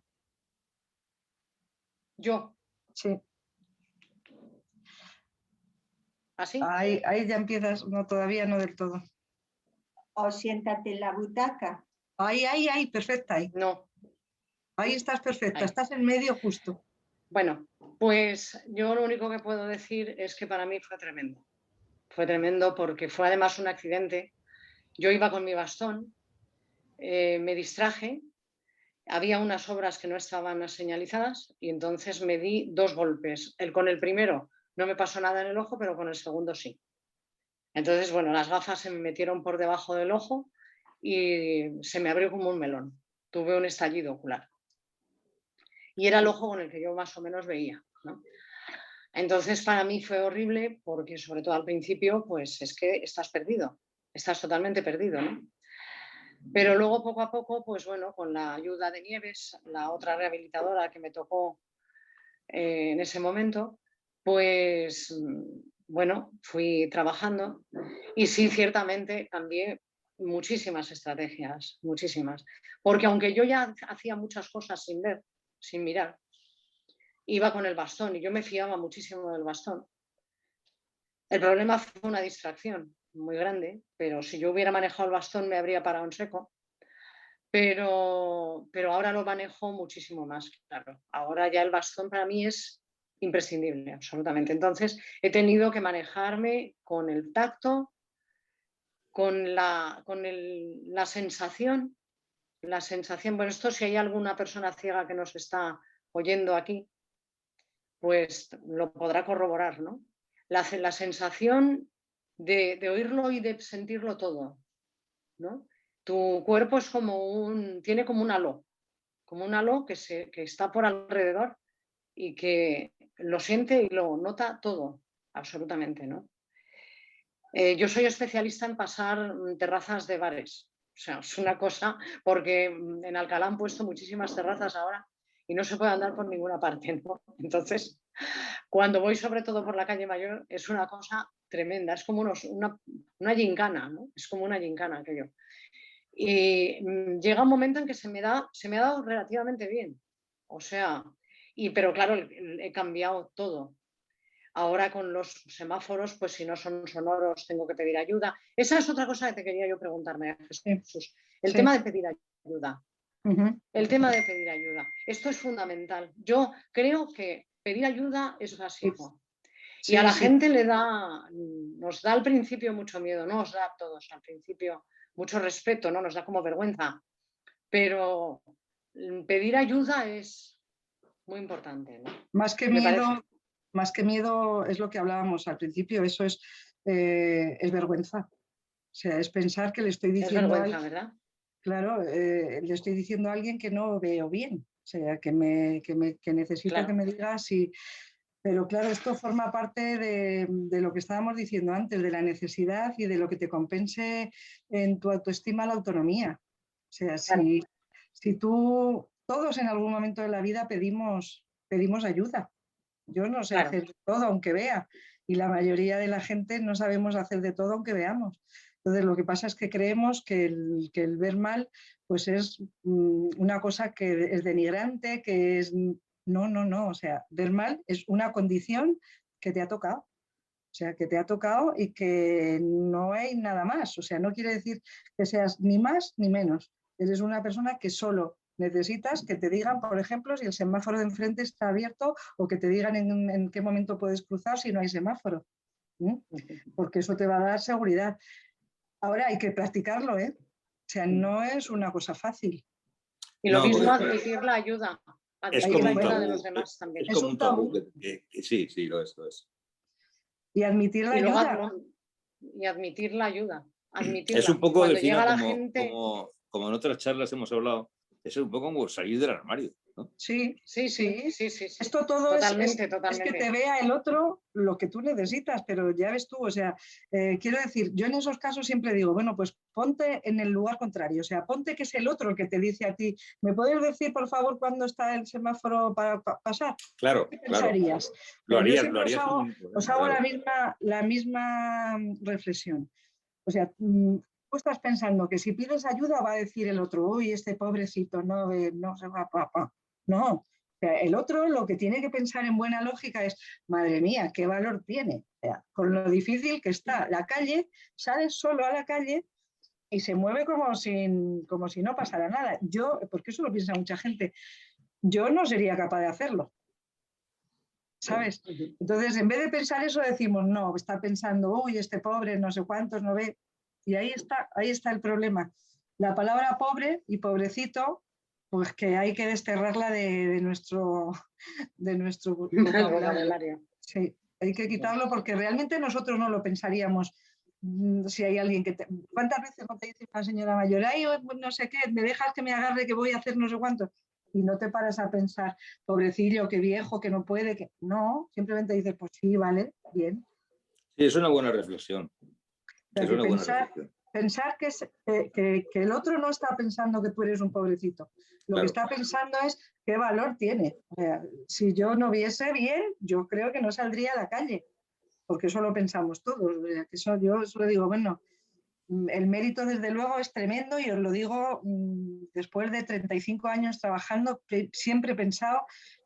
¿Yo?
Sí.
¿Así?
Ahí ya empiezas, no, todavía no del todo.
O siéntate en la butaca.
Ahí, perfecta. Ahí.
No.
Ahí estás perfecta,
Ahí.
Estás en medio justo.
Bueno, pues yo lo único que puedo decir es que para mí fue tremendo. Fue tremendo porque fue además un accidente. Yo iba con mi bastón, me distraje había unas obras que no estaban señalizadas y entonces me di 2 golpes. Con el primero no me pasó nada en el ojo, pero con el segundo sí. Entonces, bueno, las gafas se me metieron por debajo del ojo y se me abrió como un melón. Tuve un estallido ocular. Y era el ojo con el que yo más o menos veía, ¿no? Entonces, para mí fue horrible porque, sobre todo al principio, pues es que estás perdido, estás totalmente perdido, ¿no? Pero luego, poco a poco, pues bueno, con la ayuda de Nieves, la otra rehabilitadora que me tocó en ese momento, pues bueno, fui trabajando y sí, ciertamente cambié muchísimas estrategias, muchísimas. Porque aunque yo ya hacía muchas cosas sin ver, sin mirar, iba con el bastón y yo me fiaba muchísimo del bastón. El problema fue una distracción muy grande, pero si yo hubiera manejado el bastón me habría parado en seco. Pero ahora lo manejo muchísimo más, claro. Ahora ya el bastón para mí es imprescindible, absolutamente. Entonces he tenido que manejarme con el tacto, con la sensación. Bueno, esto si hay alguna persona ciega que nos está oyendo aquí, pues lo podrá corroborar, ¿no? La sensación de oírlo y de sentirlo todo, ¿no? Tu cuerpo es tiene como un halo que está por alrededor y que lo siente y lo nota todo, absolutamente, ¿no? Yo soy especialista en pasar terrazas de bares. O sea, es una cosa, porque en Alcalá han puesto muchísimas terrazas ahora y no se puede andar por ninguna parte, ¿no? Entonces, cuando voy sobre todo por la calle Mayor, es una cosa tremenda, es como una gincana, ¿no? Es como una gincana aquello. Y llega un momento en que se me ha dado relativamente bien. O sea, pero claro, he cambiado todo. Ahora con los semáforos, pues si no son sonoros, tengo que pedir ayuda. Esa es otra cosa que te quería yo preguntarme, Jesús. El tema de pedir ayuda. El tema de pedir ayuda. Esto es fundamental. Yo creo que pedir ayuda es básico. Y a la gente nos da al principio mucho miedo, no nos da a todos al principio mucho respeto, ¿no? Nos da como vergüenza. Pero pedir ayuda es muy importante, ¿no?
Más que miedo es lo que hablábamos al principio, eso es vergüenza. O sea, es pensar que le estoy diciendo
a alguien, ¿verdad?
Claro, le estoy diciendo a alguien que no veo bien, o sea, que necesito claro. Que me diga si... Pero claro, esto forma parte de lo que estábamos diciendo antes, de la necesidad y de lo que te compense en tu autoestima la autonomía. O sea, si todos en algún momento de la vida pedimos ayuda. Yo no sé hacer de todo aunque vea, y la mayoría de la gente no sabemos hacer de todo aunque veamos. Entonces lo que pasa es que creemos que el ver mal pues es una cosa que es denigrante, que es... No, o sea, ver mal es una condición que te ha tocado. O sea, que te ha tocado y que no hay nada más. O sea, no quiere decir que seas ni más ni menos. Eres una persona que solo necesitas que te digan, por ejemplo, si el semáforo de enfrente está abierto o que te digan en qué momento puedes cruzar si no hay semáforo. Porque eso te va a dar seguridad. Ahora hay que practicarlo, ¿eh? O sea, no es una cosa fácil.
Y lo mismo admitir la ayuda.
Es como un tabú.
De los demás también.
Es como un tabú. Sí, lo es.
Y admitir la ayuda.
Y admitir la ayuda.
Es un poco, Delfina, como en otras charlas hemos hablado, es un poco como salir del armario, ¿no?
Sí. Esto todo
totalmente.
Es que te vea el otro lo que tú necesitas, pero ya ves tú, o sea, quiero decir, yo en esos casos siempre digo, bueno, pues ponte en el lugar contrario, o sea, ponte que es el otro el que te dice a ti, ¿me puedes decir, por favor, cuándo está el semáforo para pasar?
Claro,
¿Qué pensarías?
Lo harías.
Os hago la misma reflexión. O sea, tú estás pensando que si pides ayuda va a decir el otro, uy, este pobrecito no se va, papá. No, o sea, el otro lo que tiene que pensar en buena lógica es, madre mía, qué valor tiene. O sea, con lo difícil que está la calle, sale solo a la calle y se mueve como si no pasara nada. Yo, porque eso lo piensa mucha gente, yo no sería capaz de hacerlo. ¿Sabes? Entonces, en vez de pensar eso, decimos, no, está pensando, uy, este pobre, no sé cuántos, no ve. Y ahí está el problema. La palabra pobre y pobrecito pues que hay que desterrarla de nuestro
vocabulario.
Sí, hay que quitarlo porque realmente nosotros no lo pensaríamos. Si hay alguien que ¿Cuántas veces no te dice una señora mayor, ay, no sé qué, me dejas que me agarre, que voy a hacer no sé cuánto? Y no te paras a pensar, pobrecillo, qué viejo, que no puede, que no, simplemente dices, pues sí, vale, bien.
Sí, es una buena reflexión. Es una buena reflexión.
Pensar que el otro no está pensando que tú eres un pobrecito. Lo que está pensando es qué valor tiene. O sea, si yo no viese bien, yo creo que no saldría a la calle, porque eso lo pensamos todos. Yo solo digo, bueno, el mérito desde luego es tremendo y os lo digo después de 35 años trabajando, siempre he pensado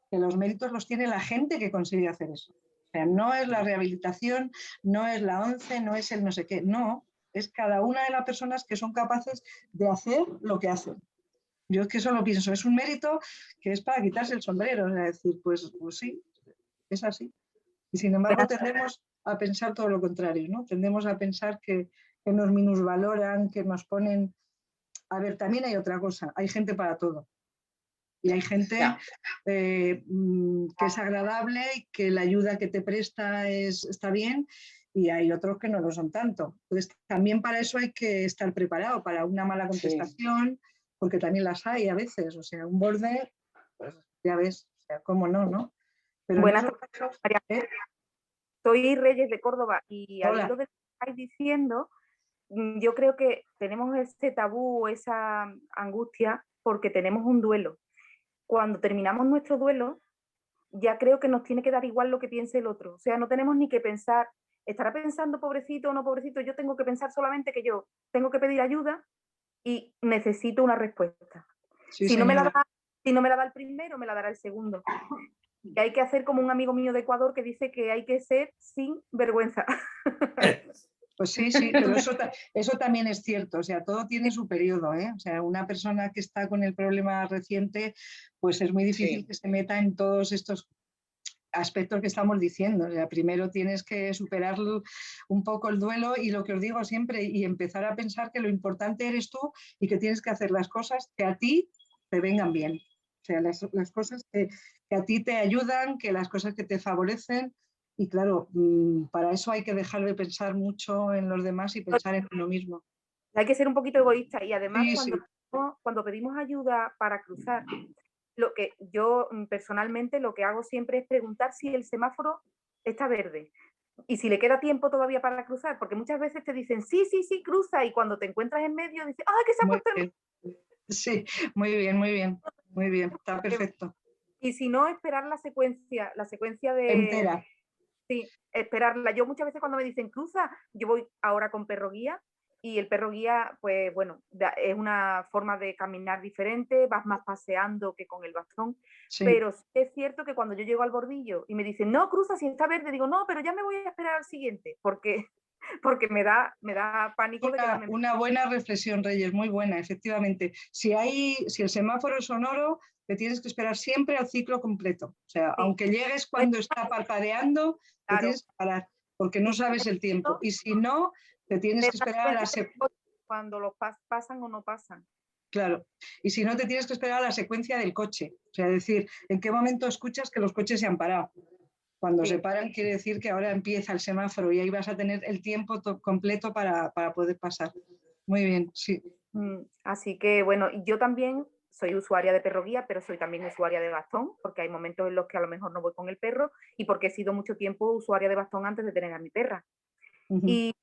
que los méritos los tiene la gente que consigue hacer eso. O sea, no es la rehabilitación, no es la ONCE, no es el no sé qué, no, es cada una de las personas que son capaces de hacer lo que hacen. Yo es que eso lo pienso, es un mérito que es para quitarse el sombrero, es decir, pues sí, es así. Y sin embargo tendemos a pensar todo lo contrario, ¿no? Tendemos a pensar que nos minusvaloran, que nos ponen... A ver, también hay otra cosa, hay gente para todo. Y hay gente que es agradable y que la ayuda que te presta está bien, y hay otros que no lo son tanto. Entonces, también para eso hay que estar preparado, para una mala contestación, porque también las hay a veces. O sea, un borde, pues ya ves, o sea, cómo no, ¿no? Pero
buenas tardes, María. Soy Reyes de Córdoba y al hilo de lo que estáis diciendo, yo creo que tenemos ese tabú, esa angustia, porque tenemos un duelo. Cuando terminamos nuestro duelo, ya creo que nos tiene que dar igual lo que piense el otro. O sea, no tenemos ni que pensar, ¿estará pensando pobrecito o no pobrecito? Yo tengo que pensar solamente que yo tengo que pedir ayuda y necesito una respuesta. Si no me la da el primero, me la dará el segundo. Y hay que hacer como un amigo mío de Ecuador que dice que hay que ser sin vergüenza.
Pues sí, pero eso también es cierto, o sea, todo tiene su periodo, ¿eh? O sea, una persona que está con el problema reciente, pues es muy difícil que se meta en todos estos aspectos que estamos diciendo. O sea, primero tienes que superar un poco el duelo y lo que os digo siempre, y empezar a pensar que lo importante eres tú y que tienes que hacer las cosas que a ti te vengan bien. O sea, las cosas que a ti te ayudan, que las cosas que te favorecen. Y claro, para eso hay que dejar de pensar mucho en los demás y pensar en uno mismo.
Hay que ser un poquito egoísta y además cuando pedimos ayuda para cruzar, lo que yo personalmente lo que hago siempre es preguntar si el semáforo está verde y si le queda tiempo todavía para cruzar, porque muchas veces te dicen sí, cruza, y cuando te encuentras en medio dices, ¡ah, que se ha puesto en medio!
Sí, muy bien, está perfecto.
Y si no, esperar la secuencia de...
Entera.
Sí, esperarla. Yo muchas veces cuando me dicen cruza, yo voy ahora con perro guía y el perro guía, pues bueno, es una forma de caminar diferente, vas más paseando que con el bastón, pero es cierto que cuando yo llego al bordillo y me dicen, no, cruza si está verde, digo, no, pero ya me voy a esperar al siguiente, porque me da pánico.
Una buena reflexión, Reyes, muy buena, efectivamente. Si el semáforo es sonoro, te tienes que esperar siempre al ciclo completo. O sea, aunque llegues cuando está parpadeando, te tienes que parar, porque no sabes el tiempo. Y si no, te tienes que esperar a la secuencia.
Cuando los pasan o no pasan.
Claro. Y si no, te tienes que esperar a la secuencia del coche. O sea, es decir, ¿en qué momento escuchas que los coches se han parado? Cuando se paran quiere decir que ahora empieza el semáforo y ahí vas a tener el tiempo completo para poder pasar. Muy bien, sí.
Así que bueno, yo también soy usuaria de perro guía, pero soy también usuaria de bastón, porque hay momentos en los que a lo mejor no voy con el perro y porque he sido mucho tiempo usuaria de bastón antes de tener a mi perra. Y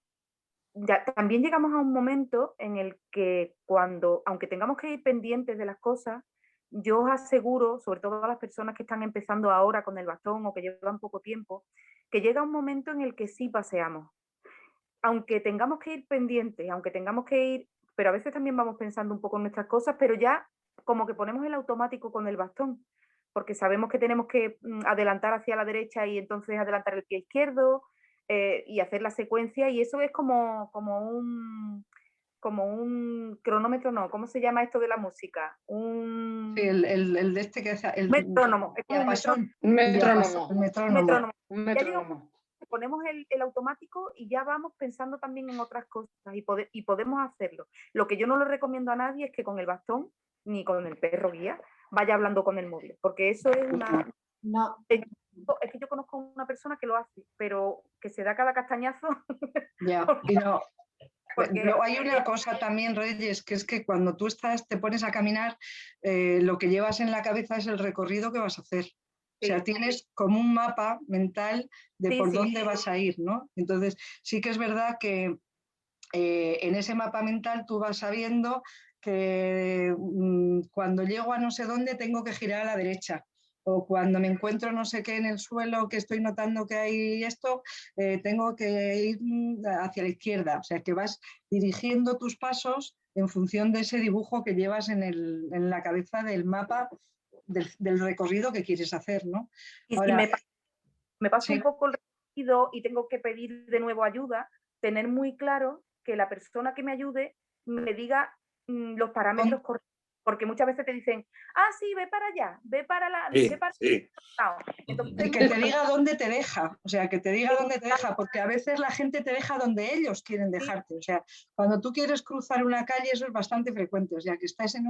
ya, también llegamos a un momento en el que aunque tengamos que ir pendientes de las cosas, yo os aseguro, sobre todo a las personas que están empezando ahora con el bastón o que llevan poco tiempo, que llega un momento en el que sí paseamos. Aunque tengamos que ir pendientes, aunque tengamos que ir, pero a veces también vamos pensando un poco en nuestras cosas, pero ya como que ponemos el automático con el bastón, porque sabemos que tenemos que adelantar hacia la derecha y entonces adelantar el pie izquierdo y hacer la secuencia, y eso es como un cronómetro, no, ¿cómo se llama esto de la música?
Sí, el de este que hace el
metrónomo.
Un metrónomo.
Ponemos el automático y ya vamos pensando también en otras cosas y podemos hacerlo. Lo que yo no le recomiendo a nadie es que con el bastón ni con el perro guía, vaya hablando con el móvil, porque eso es una...
No.
Es que yo conozco a una persona que lo hace, pero que se da cada castañazo.
Ya, y no.
Porque
Luego hay una cosa también, Reyes, que es que cuando tú te pones a caminar, lo que llevas en la cabeza es el recorrido que vas a hacer. O sea, tienes como un mapa mental de por dónde vas a ir, ¿no? Entonces, sí que es verdad que en ese mapa mental tú vas sabiendo que cuando llego a no sé dónde tengo que girar a la derecha, o cuando me encuentro no sé qué en el suelo que estoy notando que hay esto, tengo que ir hacia la izquierda. O sea, que vas dirigiendo tus pasos en función de ese dibujo que llevas en la cabeza del mapa del recorrido que quieres hacer, ¿no?
Y
ahora,
si me paso un poco el recorrido y tengo que pedir de nuevo ayuda, tener muy claro que la persona que me ayude me diga los parámetros correctos. Porque muchas veces te dicen, sí, ve para allá, ve para la... ve para
Entonces, y que te diga dónde te deja, o sea, que te diga dónde te deja, porque a veces la gente te deja donde ellos quieren dejarte. O sea, cuando tú quieres cruzar una calle, eso es bastante frecuente. O sea, que estás en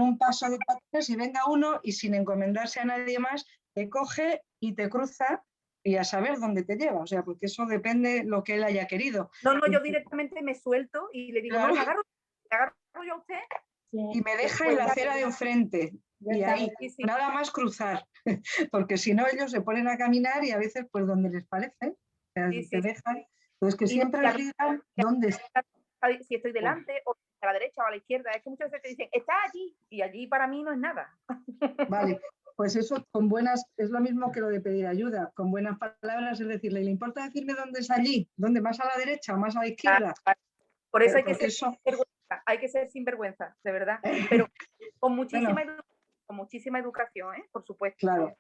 un paso de peatones y venga uno y sin encomendarse a nadie más, te coge y te cruza y a saber dónde te lleva. O sea, porque eso depende lo que él haya querido.
No, yo directamente me suelto y le digo, claro. No, me agarro yo a usted.
Y me deja en la acera de enfrente y ahí, nada más cruzar, porque si no ellos se ponen a caminar y a veces pues donde les parece, o sea, te dejan, entonces que siempre les digan dónde está.
Si estoy delante o a la derecha o a la izquierda, es que muchas veces te dicen, está allí, y allí para mí no es nada.
Vale, pues eso es lo mismo que lo de pedir ayuda, con buenas palabras, es decirle, ¿le importa decirme dónde es allí? ¿Dónde? ¿Más a la derecha o más a la izquierda?
Por eso hay que ser sinvergüenza, de verdad, pero con muchísima educación, por supuesto.
Claro.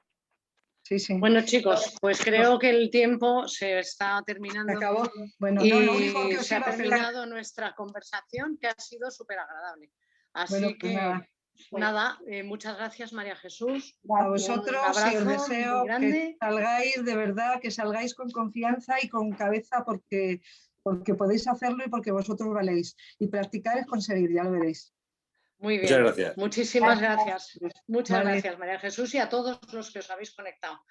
Sí, sí.
Bueno, chicos, pues creo que el tiempo se está terminando.
Acabó. Bueno,
y
lo único que
se ha terminado nuestra conversación, que ha sido súper agradable. Así que nada, muchas gracias, María Jesús.
A vosotros y os deseo que salgáis de verdad, que salgáis con confianza y con cabeza porque podéis hacerlo y porque vosotros valéis. Y practicar es conseguir, ya lo veréis.
Muy bien.
Muchas gracias.
Muchísimas gracias. Muchas gracias, María Jesús, y a todos los que os habéis conectado.